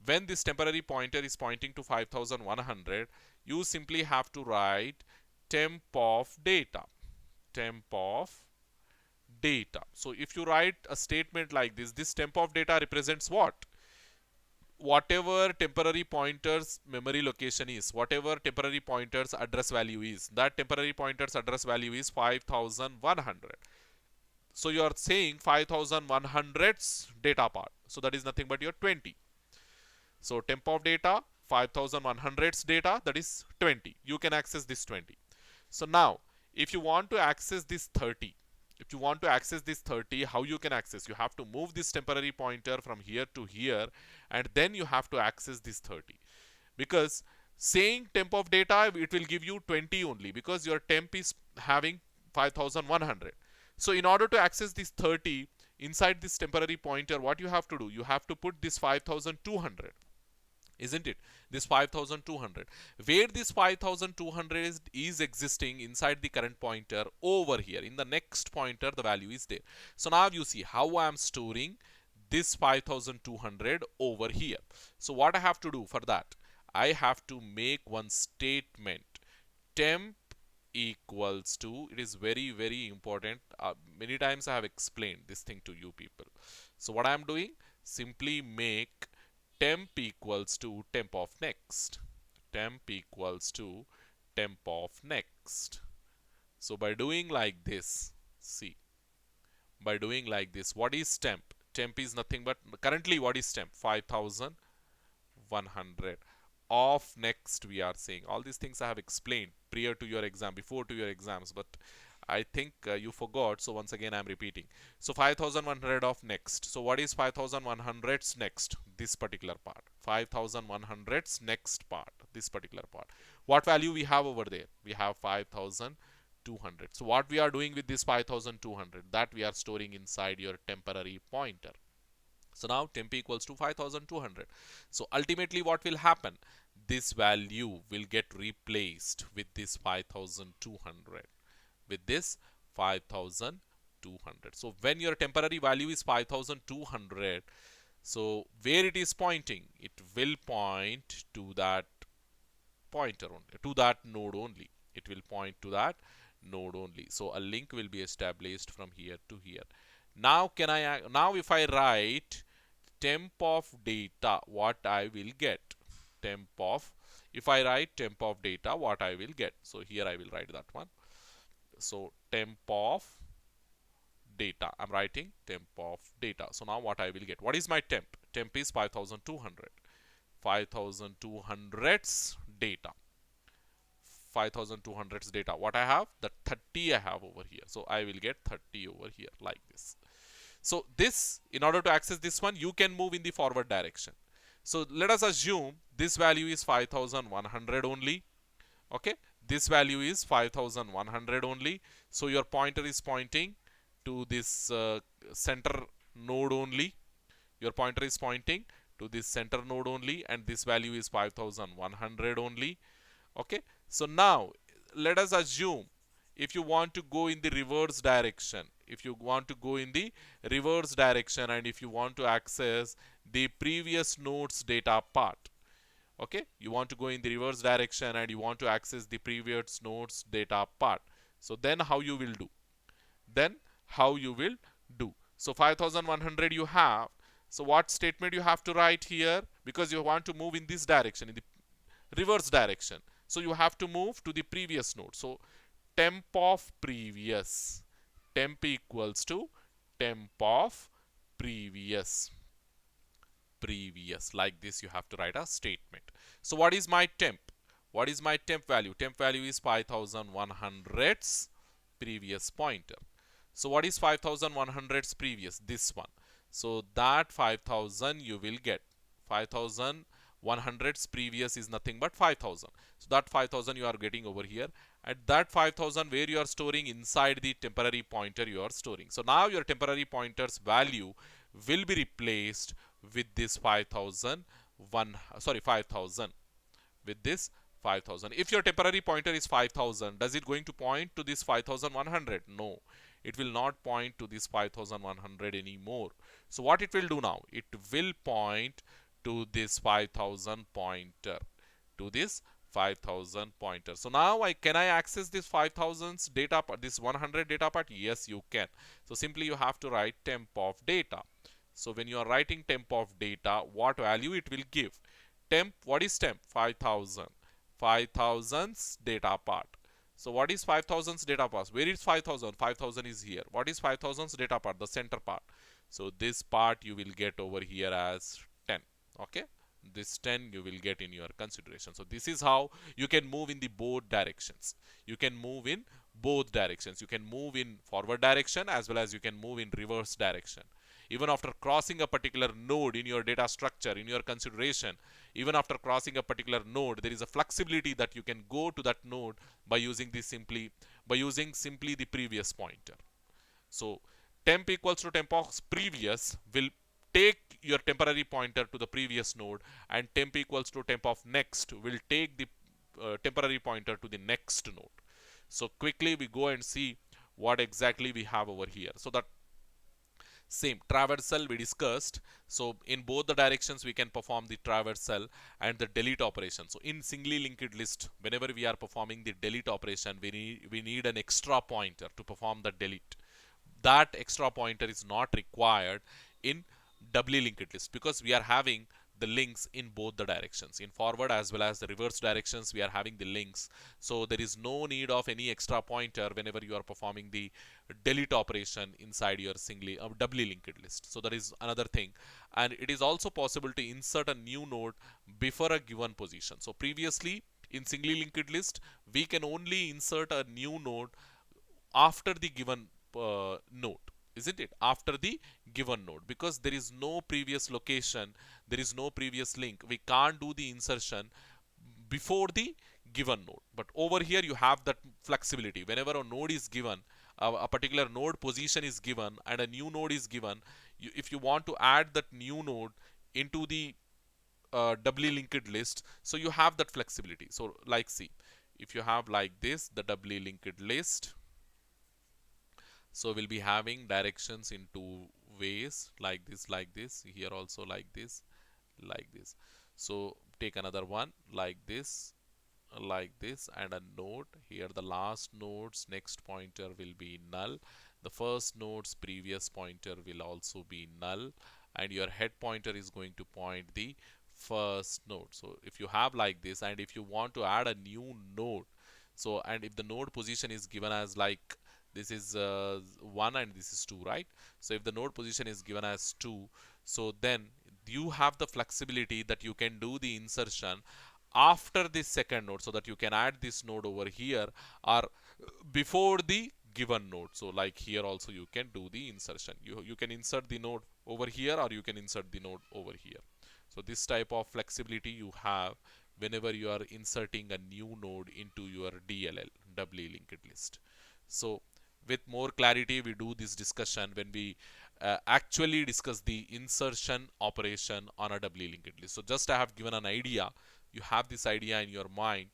when this temporary pointer is pointing to 5100, you simply have to write temp of data, temp of data. So if you write a statement like this temp of data represents what? Whatever temporary pointer's memory location is, whatever temporary pointer's address value is, that temporary pointer's address value is 5100. So you are saying 5100's data part. So that is nothing but your 20. So temp of data, 5100's data, that is 20. You can access this 20. So now, if you want to access this 30, if you want to access this 30, how you can access? You have to move this temporary pointer from here to here, and then you have to access this 30. Because saying temp of data, it will give you 20 only, because your temp is having 5100. So in order to access this 30 inside this temporary pointer, what you have to do? You have to put this 5200, isn't it? This 5200, where this 5200 is existing inside the current pointer over here. In the next pointer the value is there. So now you see how I am storing this 5200 over here. So what I have to do for that, I have to make one statement, temp equals to, it is very important, many times I have explained this thing to you people. So what I am doing, simply make temp equals to temp of next, temp equals to temp of next. So by doing like this, see, by doing like this, what is temp? Temp is nothing but, currently what is temp? 5100 of next. We are saying all these things I have explained prior to your exam, before to your exams, but I think you forgot, so once again I am repeating. So 5100 of next. So what is 5100's next? This particular part. 5100's next part, this particular part. What value we have over there? We have 5200. So what we are doing with this 5200? That we are storing inside your temporary pointer. So now temp equals to 5200. So ultimately what will happen? This value will get replaced with this 5200. With this 5200. So when your temporary value is 5200, so where it is pointing? It will point to that pointer only, to that node only. It will point to that node only. So a link will be established from here to here. Now now if I write temp of data, what I will get? Temp of, if I write temp of data, what I will get? So here I will write that one. So temp of data, I'm writing temp of data. So now what I will get? What is my temp? Temp is 5200. 5200's data. 5200's data. What I have? The 30 I have over here. So I will get 30 over here like this. So this, in order to access this one, you can move in the forward direction. So let us assume this value is 5100 only. Okay, this value is 5100 only. So your pointer is pointing to this center node only. Your pointer is pointing to this center node only, and this value is 5100 only. Okay, so now let us assume if you want to go in the reverse direction, if you want to go in the reverse direction and if you want to access the previous node's data part, okay, you want to go in the reverse direction and you want to access the previous node's data part, so then how you will do? So 5100 you have, so what statement you have to write here? Because you want to move in this direction, in the reverse direction, so you have to move to the previous node. So temp of previous, temp equals to temp of previous, like this you have to write a statement. So what is my temp? What is my temp value? Temp value is 5100's previous pointer. So what is 5100's previous? This one. So that 5000 you will get. 5100's previous is nothing but 5000. So that 5000 you are getting over here. At that 5000 where you are storing inside the temporary pointer you are storing. So now your temporary pointer's value will be replaced with this 5000, with this 5000. If your temporary pointer is 5000, does it going to point to this 5100? No, it will not point to this 5100 anymore. So what it will do now? It will point to this 5000 pointer, to this 5000 pointer. So now can I access this 5000's data part, this 100 data part? Yes, you can. So simply you have to write temp of data. So when you are writing temp of data, what value it will give? Temp, what is temp? 5000. 5000's data part. So what is 5000's data part? Where is 5000? 5000 is here. What is 5000's data part? The center part. So this part you will get over here as 10. Okay, this 10 you will get in your consideration. So this is how you can move in the both directions. You can move in both directions. You can move in forward direction as well as you can move in reverse direction. Even after crossing a particular node in your data structure, in your consideration, even after crossing a particular node, there is a flexibility that you can go to that node by using simply the previous pointer. So temp equals to temp of previous will take your temporary pointer to the previous node, and temp equals to temp of next will take the temporary pointer to the next node. So quickly we go and see what exactly we have over here. So that same traversal we discussed. So in both the directions we can perform the traversal and the delete operation. So in singly linked list, whenever we are performing the delete operation, we need an extra pointer to perform the delete. That extra pointer is not required in doubly linked list because we are having the links in both the directions, in forward as well as the reverse directions we are having the links. So there is no need of any extra pointer whenever you are performing the delete operation inside your doubly linked list. So that is another thing, and it is also possible to insert a new node before a given position. So previously in singly linked list we can only insert a new node after the given node, isn't it? After the given node, because there is no previous location, there is no previous link, we can't do the insertion before the given node. But over here you have that flexibility. Whenever a node is given, a particular node position is given and a new node is given, if you want to add that new node into the doubly linked list, so you have that flexibility. So like see, if you have like this the doubly linked list, so we'll be having directions in two ways, like this, here also like this. So take another one like this, and a node here. The last node's next pointer will be null. The first node's previous pointer will also be null, and your head pointer is going to point the first node. So if you have like this, and if you want to add a new node, so and if the node position is given as like this is 1 and this is 2, right? So if the node position is given as 2, so then you have the flexibility that you can do the insertion after this second node, so that you can add this node over here or before the given node. So like here also you can do the insertion. You can insert the node over here or you can insert the node over here. So this type of flexibility you have whenever you are inserting a new node into your DLL, doubly linked list. So with more clarity we do this discussion when we actually discuss the insertion operation on a doubly linked list. So just I have given an idea, you have this idea in your mind.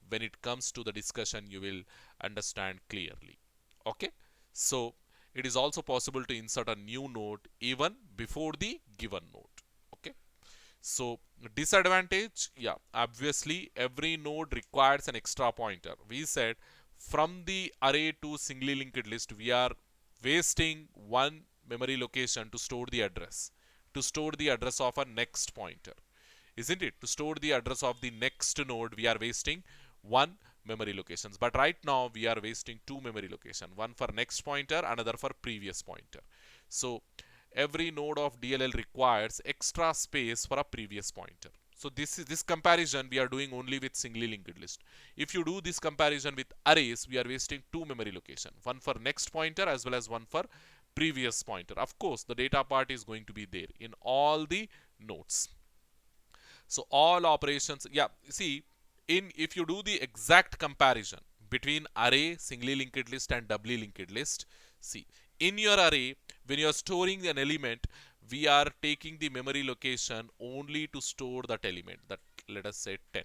When it comes to the discussion you will understand clearly. Okay, so it is also possible to insert a new node even before the given node. Okay, so disadvantage, yeah, obviously every node requires an extra pointer. We said from the array to singly linked list we are wasting one memory location to store the address, of a next pointer, isn't it? To store the address of the next node we are wasting one memory locations, but right now we are wasting two memory location, one for next pointer, another for previous pointer. So every node of DLL requires extra space for a previous pointer. So this comparison we are doing only with singly linked list. If you do this comparison with arrays, we are wasting two memory location, one for next pointer as well as one for previous pointer. Of course the data part is going to be there in all the nodes. So all operations, yeah, see, in if you do the exact comparison between array, singly linked list and doubly linked list, see, in your array, when you are storing an element, we are taking the memory location only to store that element, that let us say 10.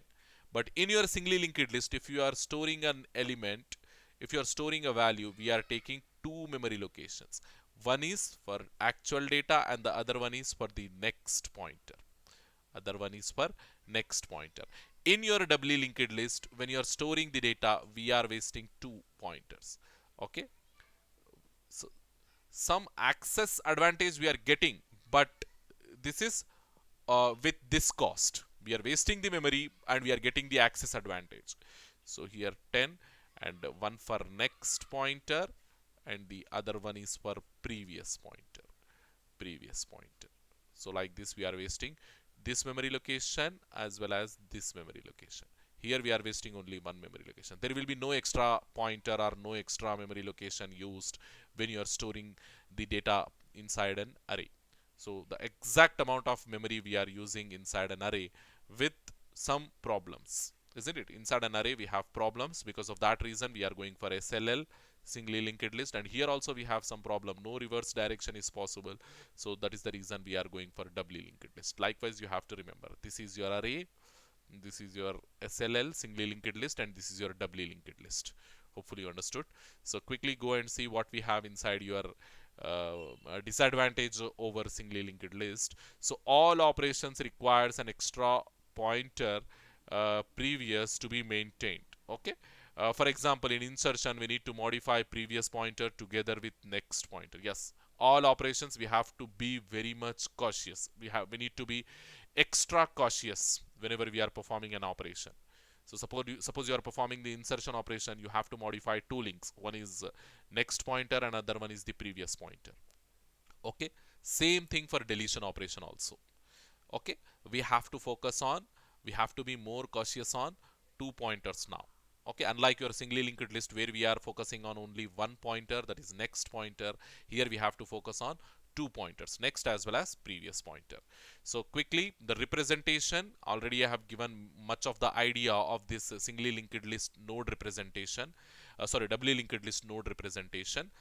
But in your singly linked list, if you are storing an element, if you are storing a value, we are taking two memory locations. One is for actual data and the other one is for the next pointer. In your doubly linked list, when you are storing the data, we are wasting two pointers. Okay, so some access advantage we are getting, but this is with this cost. We are wasting the memory and we are getting the access advantage. So here 10 and one for next pointer and the other one is for previous pointer. So like this we are wasting this memory location as well as this memory location. Here we are wasting only one memory location. There will be no extra pointer or no extra memory location used when you are storing the data inside an array. So the exact amount of memory we are using inside an array with some problems, isn't it? Inside an array we have problems. Because of that reason we are going for SLL, singly linked list, and here also we have some problem, no reverse direction is possible. So that is the reason we are going for doubly linked list. Likewise you have to remember, this is your array, this is your SLL, singly linked list, and this is your doubly linked list. Hopefully you understood. So quickly go and see what we have inside your disadvantage over singly linked list. So all operations requires an extra pointer previous to be maintained. Okay, for example in insertion we need to modify previous pointer together with next pointer. Yes, all operations we have to be very much cautious. We need to be extra cautious whenever we are performing an operation. So suppose you are performing the insertion operation, you have to modify two links. One is next pointer, another one is the previous pointer. Okay, same thing for deletion operation also. Okay, we have to focus on, we have to be more cautious on two pointers now. Okay, unlike your singly linked list where we are focusing on only one pointer, that is next pointer, here we have to focus on two pointers, next as well as previous pointer. So quickly the representation, already I have given much of the idea of this singly linked list node representation. doubly linked list node representation.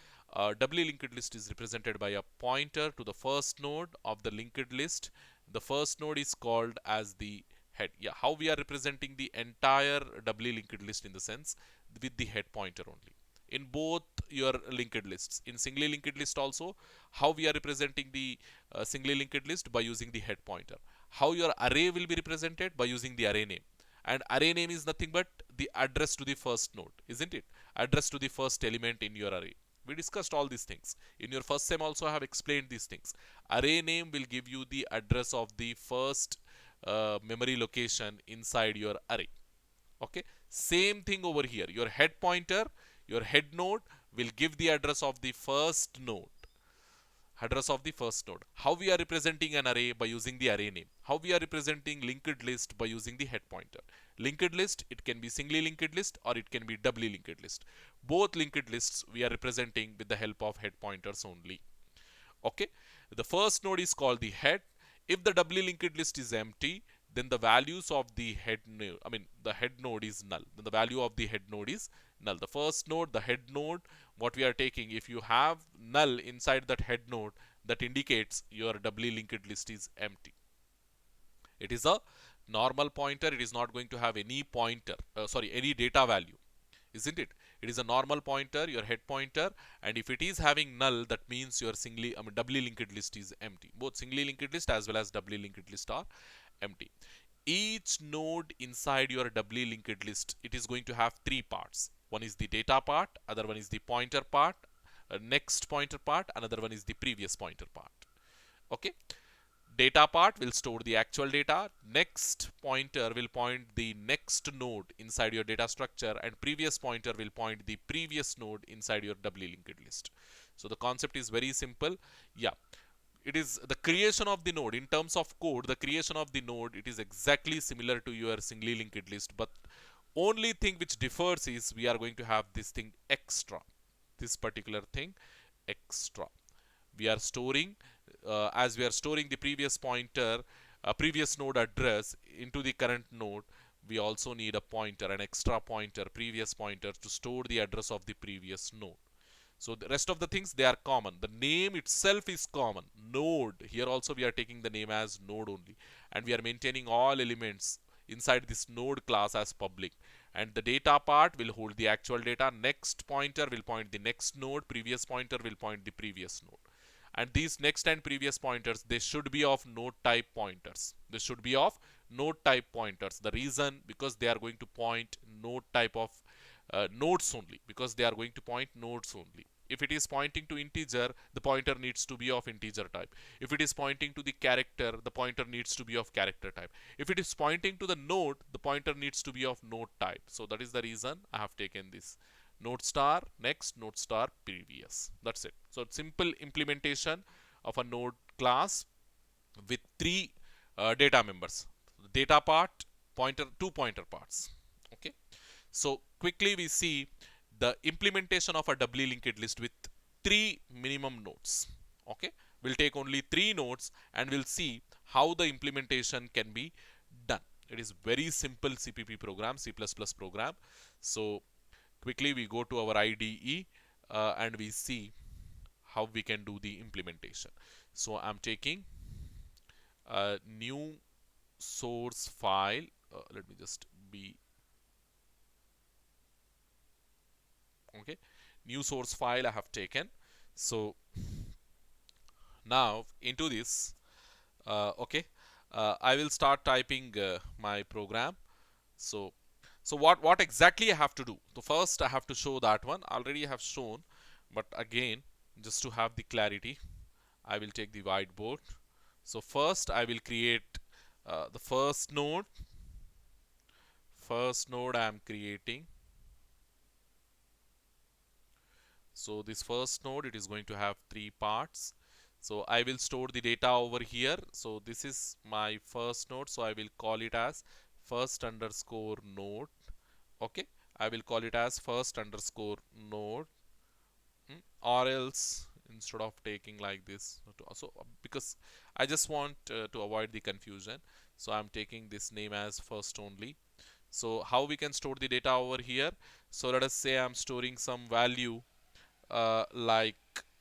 Doubly linked list is represented by a pointer to the first node of the linked list. The first node is called as the head. Yeah, how we are representing the entire doubly linked list in the sense with the head pointer only. In both your linked lists, in singly linked list also, how we are representing the singly linked list by using the head pointer. How your array will be represented by using the array name. And array name is nothing but the address to the first node, isn't it? Address to the first element in your array. We discussed all these things. In your first sem also I have explained these things. Array name will give you the address of the first memory location inside your array. Okay. Same thing over here. Your head pointer, your head node will give the address of the first node. Address of the first node. How we are representing an array by using the array name. How we are representing linked list by using the head pointer. Linked list, it can be singly linked list or it can be doubly linked list. Both linked lists we are representing with the help of head pointers only. Okay. The first node is called the head. If the doubly linked list is empty, then the values of the head node, the head node is null. Then the value of the head node is null. The first node, the head node, what we are taking, if you have null inside that head node, that indicates your doubly linked list is empty. It is a normal pointer. It is not going to have any pointer, any data value, isn't it? It is a normal pointer, your head pointer, and if it is having null, that means your doubly linked list is empty. Both singly linked list as well as doubly linked list are empty. Each node inside your doubly linked list, it is going to have three parts. One is the data part, other one is the pointer part, next pointer part, another one is the previous pointer part. Okay. Data part will store the actual data. Next pointer will point the next node inside your data structure, and previous pointer will point the previous node inside your doubly linked list. So the concept is very simple. Yeah, it is the creation of the node. In terms of code, the creation of the node, it is exactly similar to your singly linked list, but only thing which differs is we are going to have this thing extra. This particular thing extra. We are storing, as we are storing the previous pointer, previous node address into the current node, we also need a pointer, an extra pointer, previous pointer, to store the address of the previous node. So the rest of the things, they are common. The name itself is common. Node. Here also we are taking the name as node only. And we are maintaining all elements inside this node class as public. And the data part will hold the actual data. Next pointer will point the next node. Previous pointer will point the previous node. And these next and previous pointers, they should be of node type pointers. They should be of node type pointers. The reason, because they are going to point node type of nodes only, because they are going to point nodes only. If it is pointing to integer, the pointer needs to be of integer type. If it is pointing to the character, the pointer needs to be of character type. If it is pointing to the node, the pointer needs to be of node type. So that is the reason I have taken this. Node star next, node star previous. That's it. So simple implementation of a node class with three data members. Data part, pointer, two pointer parts. Okay. So quickly we see the implementation of a doubly linked list with three minimum nodes. Okay. We'll take only three nodes and we'll see how the implementation can be done. It is very simple CPP program, C++ program. So quickly we go to our IDE and we see how we can do the implementation. So I'm taking a new source file. Let me just be okay. New source file I have taken. So now into this, okay, I will start typing my program. So what exactly I have to do? So first I have to show that one. Already I have shown, but again, just to have the clarity, I will take the whiteboard. So first I will create the first node. First node I am creating. So this first node, it is going to have three parts. So I will store the data over here. So this is my first node. So I will call it as first underscore node. Okay. I will call it as first underscore node. Or else instead of taking like this. So because I just want to avoid the confusion. So I'm taking this name as first only. So how we can store the data over here? So let us say I'm storing some value like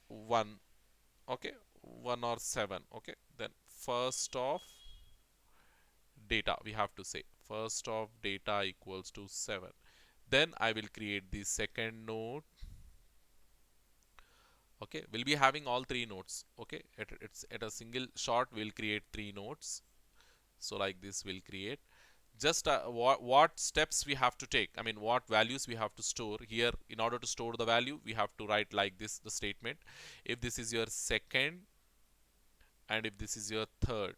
1, okay, 1 or 7, okay. Then first of data, we have to say first of data equals to 7. Then I will create the second node. Okay, we'll be having all three nodes. Okay, it's at a single shot we'll create three nodes. So like this we'll create. Just what steps we have to take, I mean what values we have to store here. In order to store the value, we have to write like this the statement: if this is your second and if this is your third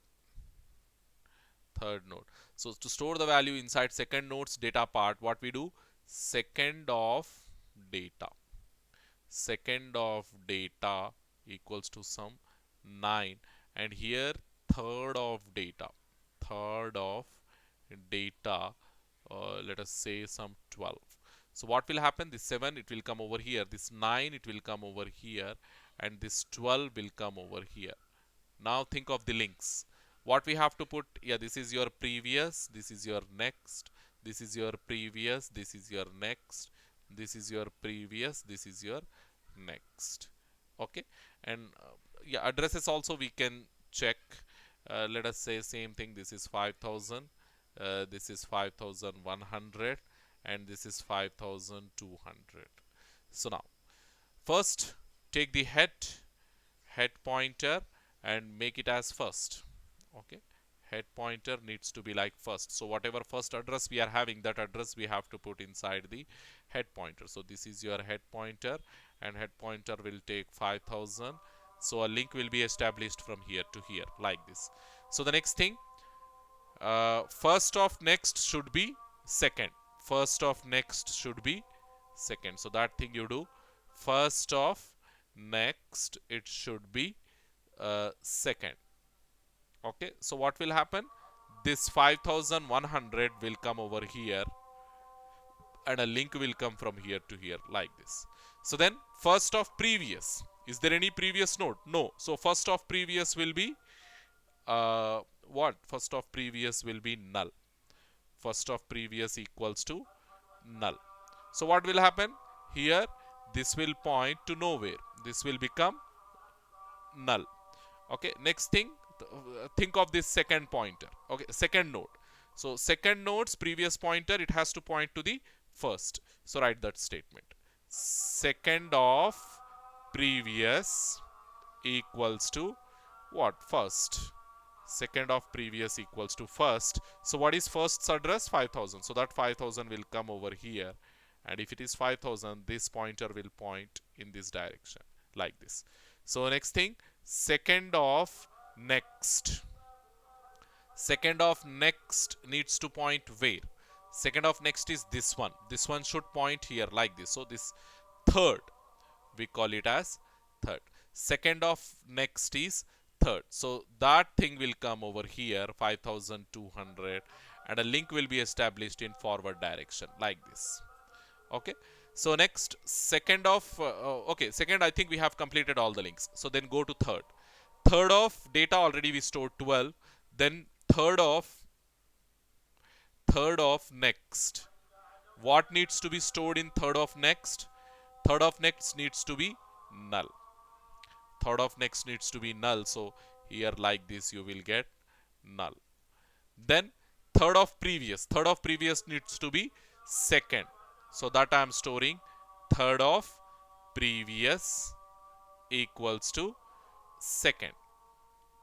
node. So to store the value inside second node's data part, what we do, second of data, second of data equals to some 9, and here third of data, third of data, let us say some 12. So what will happen, this 7 it will come over here, this 9 it will come over here, and this 12 will come over here. Now think of the links. What we have to put, yeah, this is your previous, this is your next, this is your previous, this is your next, this is your previous, this is your next. Okay, and yeah, addresses also we can check. Let us say same thing, this is 5000, this is 5100, and this is 5200. So now first take the head pointer and make it as first. Okay, head pointer needs to be like first. So whatever first address we are having, that address we have to put inside the head pointer. So this is your head pointer, and head pointer will take 5000. So a link will be established from here to here like this. So the next thing, first of next should be second, first of next should be second. So that thing you do, first of next it should be second. Okay, so what will happen, this 5100 will come over here, and a link will come from here to here like this. So then first of previous, is there any previous node? No. So first of previous will be what, first of previous will be null, first of previous equals to null. So what will happen here, this will point to nowhere, this will become null. Okay, next thing, think of this second pointer. Okay, second node, so second node's previous pointer, it has to point to the first. So write that statement, second of previous equals to what, first. Second of previous equals to first. So what is first's address? 5000. So that 5000 will come over here, and if it is 5000, this pointer will point in this direction like this. So next thing, second of next, second of next needs to point where? Second of next is this one, this one should point here like this. So this third, we call it as third. Second of next is third, so that thing will come over here 5200, and a link will be established in forward direction like this. Okay, so next, second of okay, second, I think we have completed all the links. So then go to third. Third of data, already we stored 12. Then third of next, what needs to be stored in third of next? Third of next needs to be null, third of next needs to be null. So here like this you will get null. Then third of previous needs to be second. So that I am storing third of previous equals to second.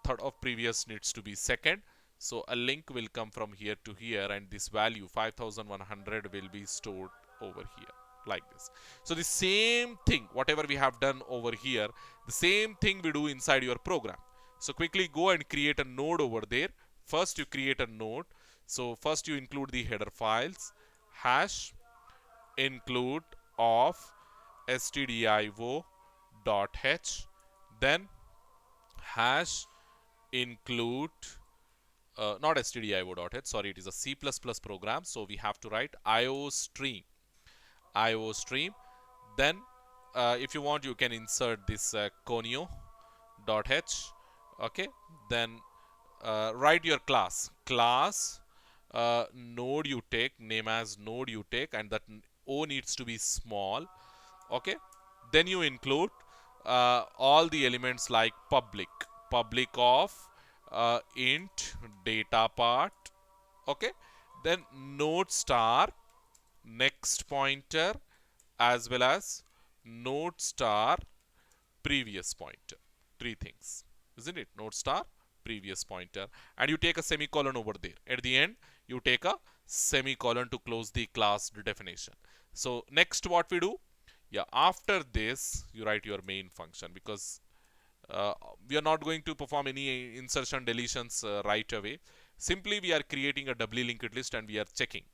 Third of previous needs to be second. So a link will come from here to here, and this value 5100 will be stored over here like this. So the same thing, whatever we have done over here, the same thing we do inside your program. So quickly go and create a node over there. First you create a node. So first you include the header files, hash include of stdio.h, then hash include not stdio.h, sorry, it is a C++ program, so we have to write iostream. Then if you want, you can insert this conio.h. Okay, then write your class node you take, name as node you take, and that O needs to be small. Okay, then you include all the elements like public of int data part. Okay, then node star next pointer as well as node star previous pointer. Three things, isn't it? Node star previous pointer, and you take a semicolon over there. At the end, you take a semicolon to close the class definition. So next, what we do? Yeah, after this, you write your main function, because uh, we are not going to perform any insertion deletions right away. Simply, we are creating a doubly linked list and we are checking.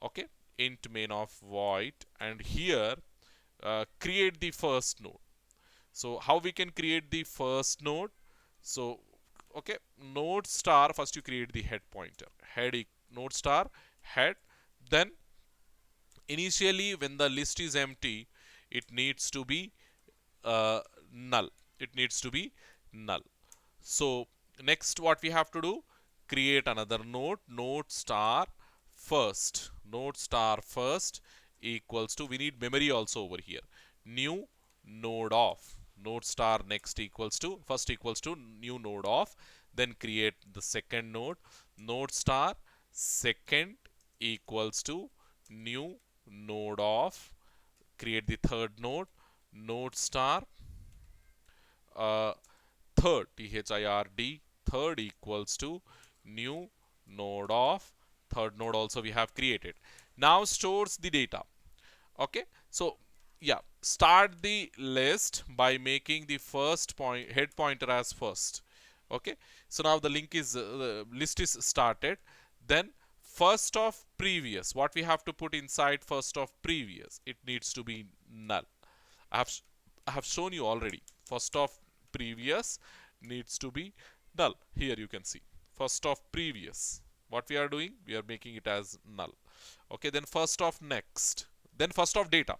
Okay, int main of void, and here create the first node. So how we can create the first node? So okay, node star, first you create the head pointer, node star head. Then initially when the list is empty, it needs to be uh, null. It needs to be null. So next what we have to do, create another node, node star first equals to, we need memory also over here, new node of, node star next equals to, first equals to new node of, then create the second node, node star second equals to new node of, create the third node, node star uh, third, third, third equals to new node of, third node also we have created. Now stores the data. Okay, so yeah, start the list by making the first point head pointer as first. Okay, so now the list is started. Then first of previous, what we have to put inside first of previous, it needs to be null. I have I have shown you already. First of previous needs to be null. Here you can see first of previous. What we are doing, we are making it as null. Okay, then first of next, then first of data.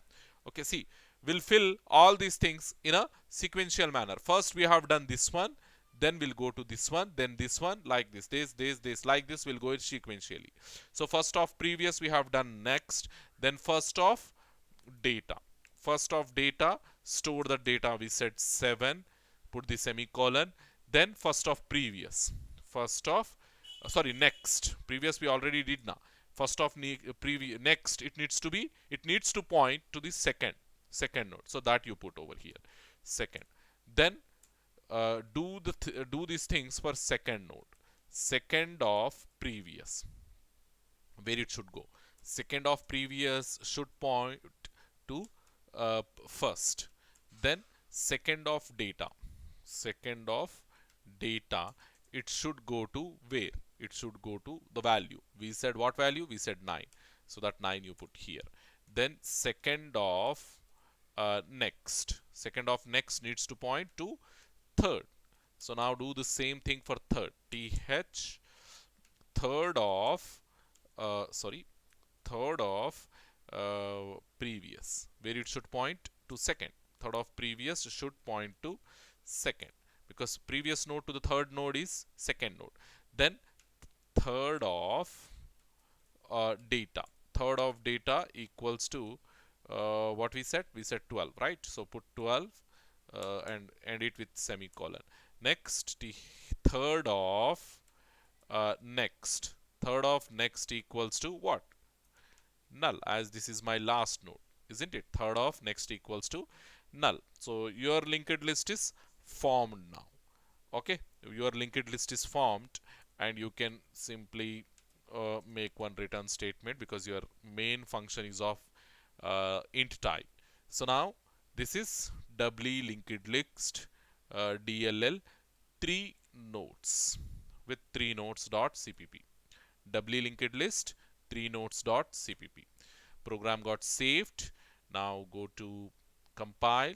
Okay, see, we'll fill all these things in a sequential manner. First we have done this one, then we'll go to this one, then this one, like this, like this, we'll go it sequentially. So first of previous we have done next, then first of data. First of data, store the data, we said 7, put the semicolon, then first of previous. First of, sorry, next. Previous we already did now. First of previous, next, it needs to point to the second node. So that you put over here, second. Then do these things for second node. Second of previous, where it should go. Second of previous should point to first. Then second of data. Second of data, it should go to where? It should go to the value. We said what value? We said 9. So that 9 you put here. Then second of next. Second of next needs to point to third. So now do the same thing for third. TH third of sorry, third of previous, where it should point to second. Third of previous should point to second, because previous node to the third node is second node. Then third of data. Third of data equals to what we said? We said 12, right? So put 12 and end it with semicolon. Next, the third of next. Third of next equals to what? Null, as this is my last node, isn't it? Third of next equals to null. So your linked list is formed now. Okay, your linked list is formed, and you can simply make one return statement, because your main function is of int type. So now this is doubly linked list DLL 3 nodes with 3 nodes dot cpp. Doubly linked list 3 nodes dot cpp. Program got saved. Now go to compile,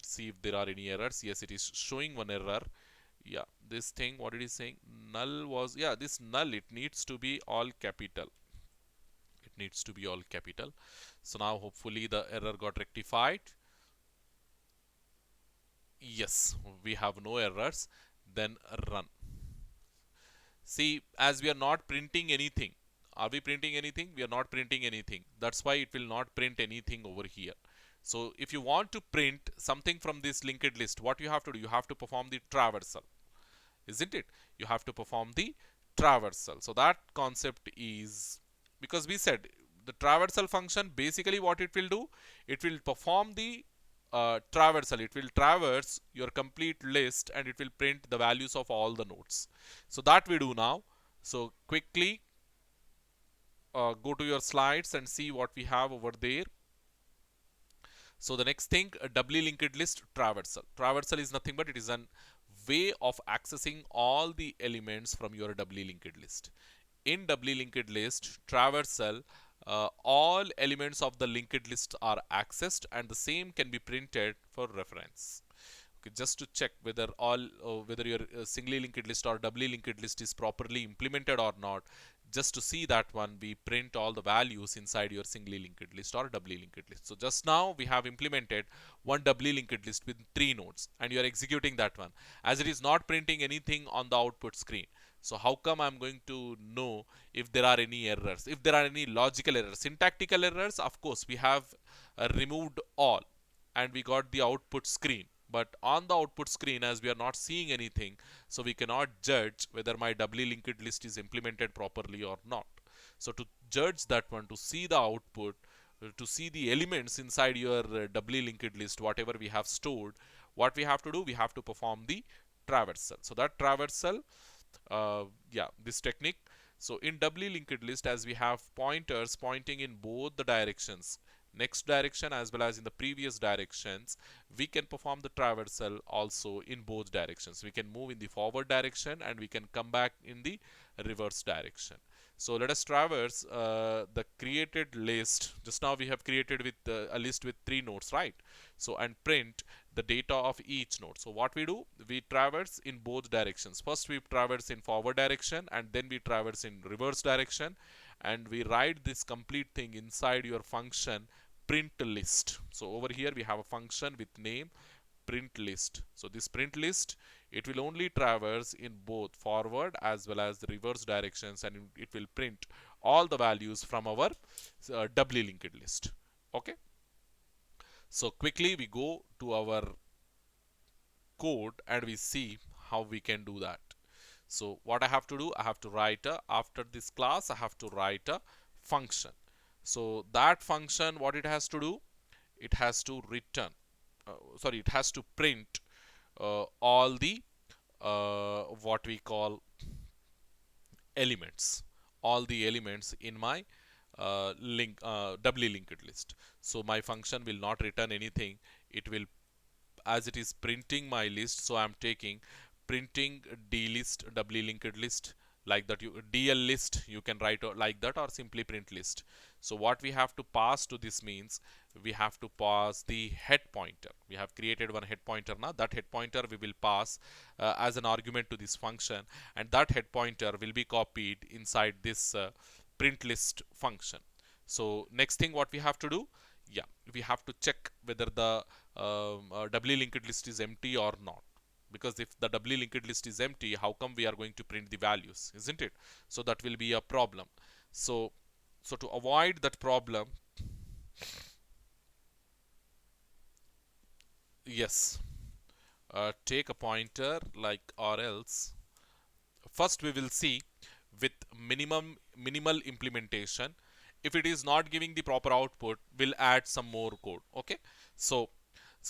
see if there are any errors. Yes, it is showing one error. Yeah, this thing, what it is saying, null was, yeah, this null, it needs to be all capital. It needs to be all capital. So now hopefully the error got rectified. Yes, we have no errors. Then run. See, as we are not printing anything, Are we printing anything? We are not printing anything. That's why it will not print anything over here. So if you want to print something from this linked list, what you have to do? You have to perform the traversal, isn't it? You have to perform the traversal. So that concept is, because we said the traversal function, basically what it will do, it will perform the traversal. It will traverse your complete list and it will print the values of all the nodes. So that we do now. So quickly go to your slides and see what we have over there. So the next thing, a doubly linked list traversal. Traversal is nothing but it is an way of accessing all the elements from your doubly linked list. In doubly linked list traversal, all elements of the linked list are accessed and the same can be printed for reference. Okay, just to check whether whether your singly linked list or doubly linked list is properly implemented or not. Just to see that one, we print all the values inside your singly linked list or doubly linked list. So just now we have implemented one doubly linked list with 3 nodes and you are executing that one, as it is not printing anything on the output screen. So how come I'm going to know if there are any errors, if there are any logical errors? Syntactical errors, of course, we have removed all and we got the output screen. But on the output screen, as we are not seeing anything, so we cannot judge whether my doubly linked list is implemented properly or not. So to judge that one, to see the output, to see the elements inside your doubly linked list, whatever we have stored, what we have to do, we have to perform the traversal. So that traversal, yeah, this technique. So in doubly linked list, as we have pointers pointing in both the directions, next direction as well as in the previous directions, we can perform the traversal also in both directions. We can move in the forward direction and we can come back in the reverse direction. So let us traverse the created list. Just now we have created with a list with 3 nodes, right? So and print the data of each node. So what we do, we traverse in both directions. First we traverse in forward direction and then we traverse in reverse direction, and we write this complete thing inside your function print list. So over here we have a function with name print list. So this print list, it will only traverse in both forward as well as the reverse directions, and it will print all the values from our doubly linked list. Okay. So quickly we go to our code and we see how we can do that. So what I have to do, I have to write after this class, I have to write a function. So that function, what it has to do, it has to return, it has to print all the what we call elements, all the elements in my doubly linked list. So my function will not return anything. It will, as it is printing my list, so I'm taking printing d list doubly linked list, like that. You dl list you can write like that, or simply print list. So what we have to pass to this means we have to pass the head pointer. We have created one head pointer now. That head pointer we will pass as an argument to this function, and that head pointer will be copied inside this print list function. So next thing what we have to do, yeah, we have to check whether the doubly linked list is empty or not. Because if the doubly linked list is empty, how come we are going to print the values, isn't it? So that will be a problem. So to avoid that problem, yes, take a pointer like, or else first we will see with minimal implementation. If it is not giving the proper output, we'll add some more code. Okay. So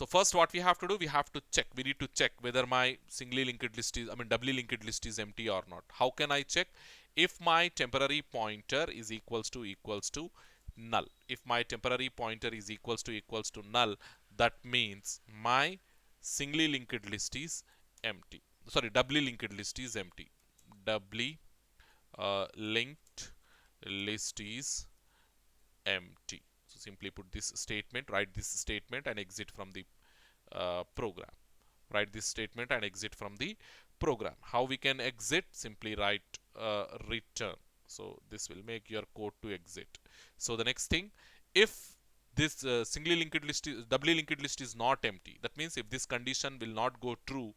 first what we have to do, we have to check, we need to check whether my singly linked list is, doubly linked list is empty or not. How can I check? If my temporary pointer is equals to null. If my temporary pointer is equals to null, that means my singly linked list is empty. Sorry, doubly linked list is empty. Doubly linked list is empty. So simply put this statement, write this statement and exit from the program. Write this statement and exit from the program. How we can exit? Simply write return. So this will make your code to exit. So the next thing, if this singly linked list is, doubly linked list is not empty, that means if this condition will not go true,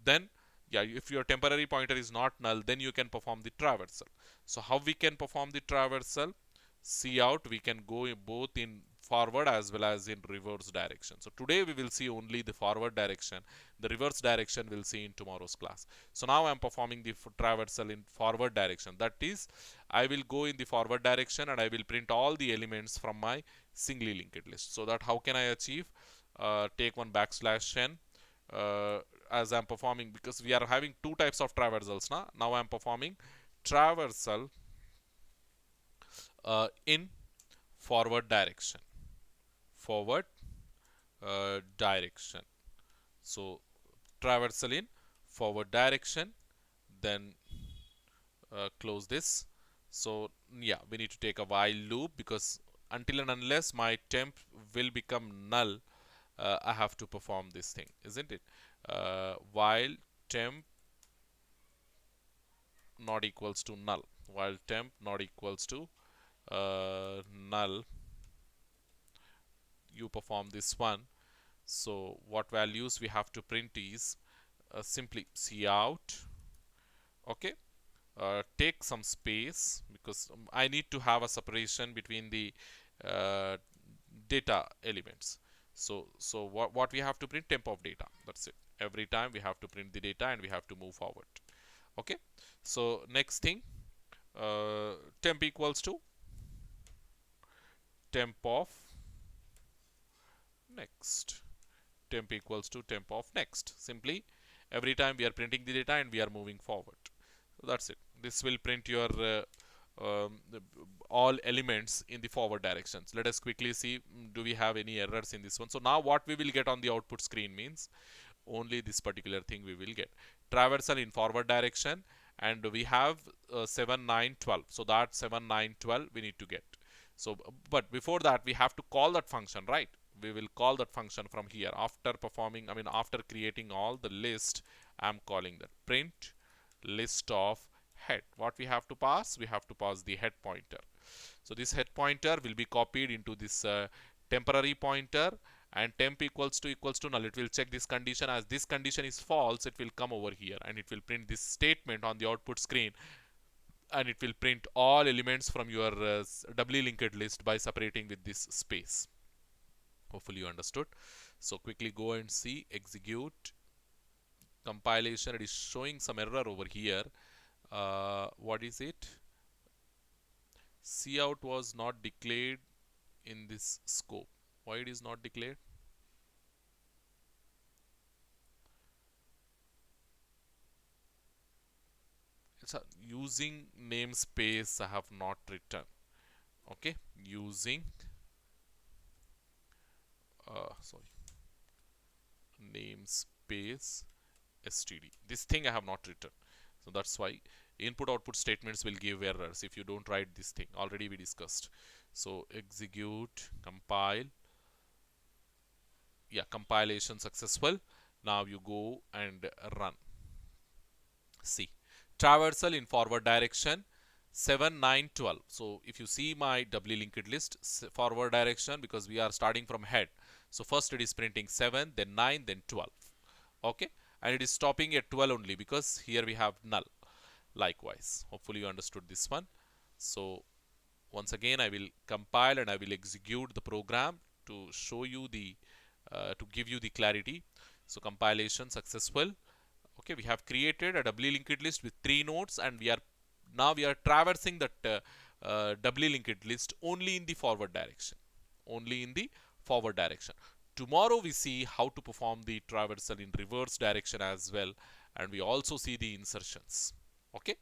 then yeah, if your temporary pointer is not null, then you can perform the traversal. So how we can perform the traversal? See out, we can go in both in forward as well as in reverse direction. So today we will see only the forward direction. The reverse direction we'll see in tomorrow's class. So now I'm performing the traversal in forward direction. That is, I will go in the forward direction and I will print all the elements from my singly linked list. So that how can I achieve? Take one backslash n, uh, as I'm performing, because we are having two types of traversals now. Now I'm performing traversal in forward direction. Forward direction. So traversal in forward direction, then close this. So yeah, we need to take a while loop, because until and unless my temp will become null, I have to perform this thing, isn't it? While temp not equals to null, while temp not equals to null, you perform this one. So what values we have to print is simply cout. Okay, take some space, because I need to have a separation between the uh, data elements. So what we have to print? Temp of data. That's it. Every time we have to print the data and we have to move forward. Okay. So next thing, temp equals to temp of next. Temp equals to temp of next. Simply, every time we are printing the data and we are moving forward. So that's it. This will print your all elements in the forward directions. Let us quickly see, do we have any errors in this one. So now what we will get on the output screen means only this particular thing we will get. Traversal in forward direction, and we have 7 9 12. So that 7 9 12 we need to get. So but before that we have to call that function, right? We will call that function from here after performing, I mean after creating all the list. I'm calling that print list of head. What we have to pass? We have to pass the head pointer. So this head pointer will be copied into this temporary pointer, and temp equals to null. It will check this condition. As this condition is false, it will come over here and it will print this statement on the output screen, and it will print all elements from your doubly linked list by separating with this space. Hopefully you understood. So quickly go and see, execute, compilation. It is showing some error over here. What is it? Cout was not declared in this scope. Why it is not declared? It's using namespace I have not written. Okay, using sorry, namespace std. This thing I have not written. So that's why input output statements will give errors if you don't write this thing. Already we discussed. So execute, compile. Yeah, compilation successful. Now you go and run. See, traversal in forward direction 7 9 12. So if you see my doubly linked list, forward direction, because we are starting from head, so first it is printing 7, then 9, then 12. Okay, and it is stopping at 12 only because here we have null. Likewise, hopefully you understood this one. So once again I will compile and I will execute the program to show you the to give you the clarity. So compilation successful. Okay, we have created a doubly linked list with 3 nodes, and we are traversing that doubly linked list only in the forward direction. Only in the forward direction. Tomorrow we see how to perform the traversal in reverse direction as well, and we also see the insertions. Okay,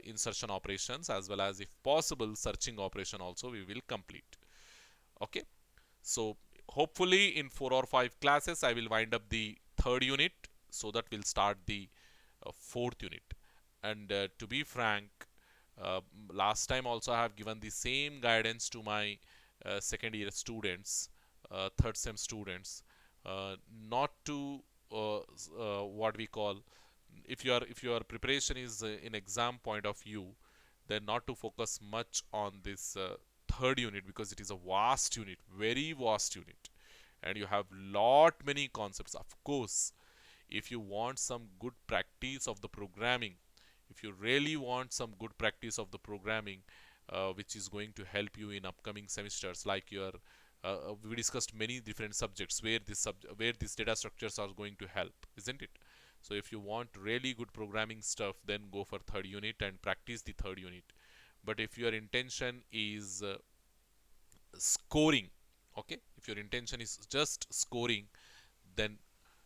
insertion operations, as well as if possible searching operation also we will complete. Okay, so hopefully in 4 or 5 classes I will wind up the third unit, so that we'll start the fourth unit. And to be frank, uh, last time also I have given the same guidance to my second year students, third sem students, not to what we call, if your preparation is in exam point of view, then not to focus much on this third unit, because it is a vast unit, very vast unit, and you have lot many concepts. Of course, if you want some good practice of the programming, if you really want some good practice of the programming, which is going to help you in upcoming semesters, like your we discussed many different subjects where where these data structures are going to help, isn't it? So if you want really good programming stuff, then go for third unit and practice the third unit. But if your intention is scoring, okay, if your intention is just scoring, then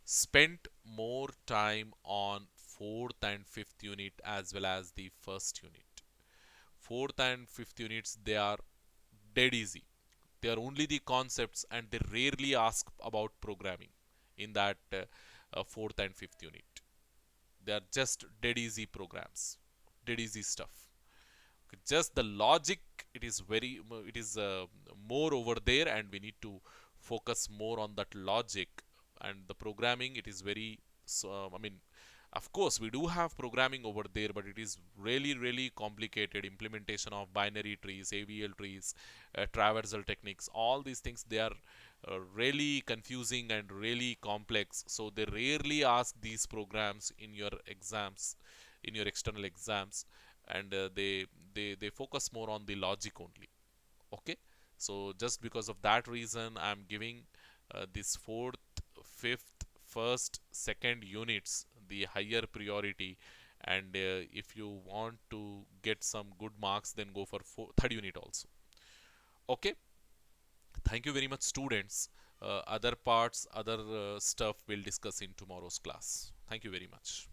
spend more time on fourth and fifth unit as well as the first unit. Fourth and fifth units, they are dead easy. They are only the concepts and they rarely ask about programming in that fourth and fifth unit. They are just dead easy programs, dead easy stuff. Just the logic, it is it is more over there, and we need to focus more on that logic. And the programming, it is very I mean, of course we do have programming over there, but it is really complicated implementation of binary trees, AVL trees, traversal techniques, all these things, they are really confusing and really complex, so they rarely ask these programs in your exams, in your external exams. And they focus more on the logic only. Okay, so just because of that reason, I'm giving this fourth, fifth, first, second units the higher priority. And if you want to get some good marks, then go for third unit also. Okay, thank you very much, students. Other parts, other stuff we'll discuss in tomorrow's class. Thank you very much.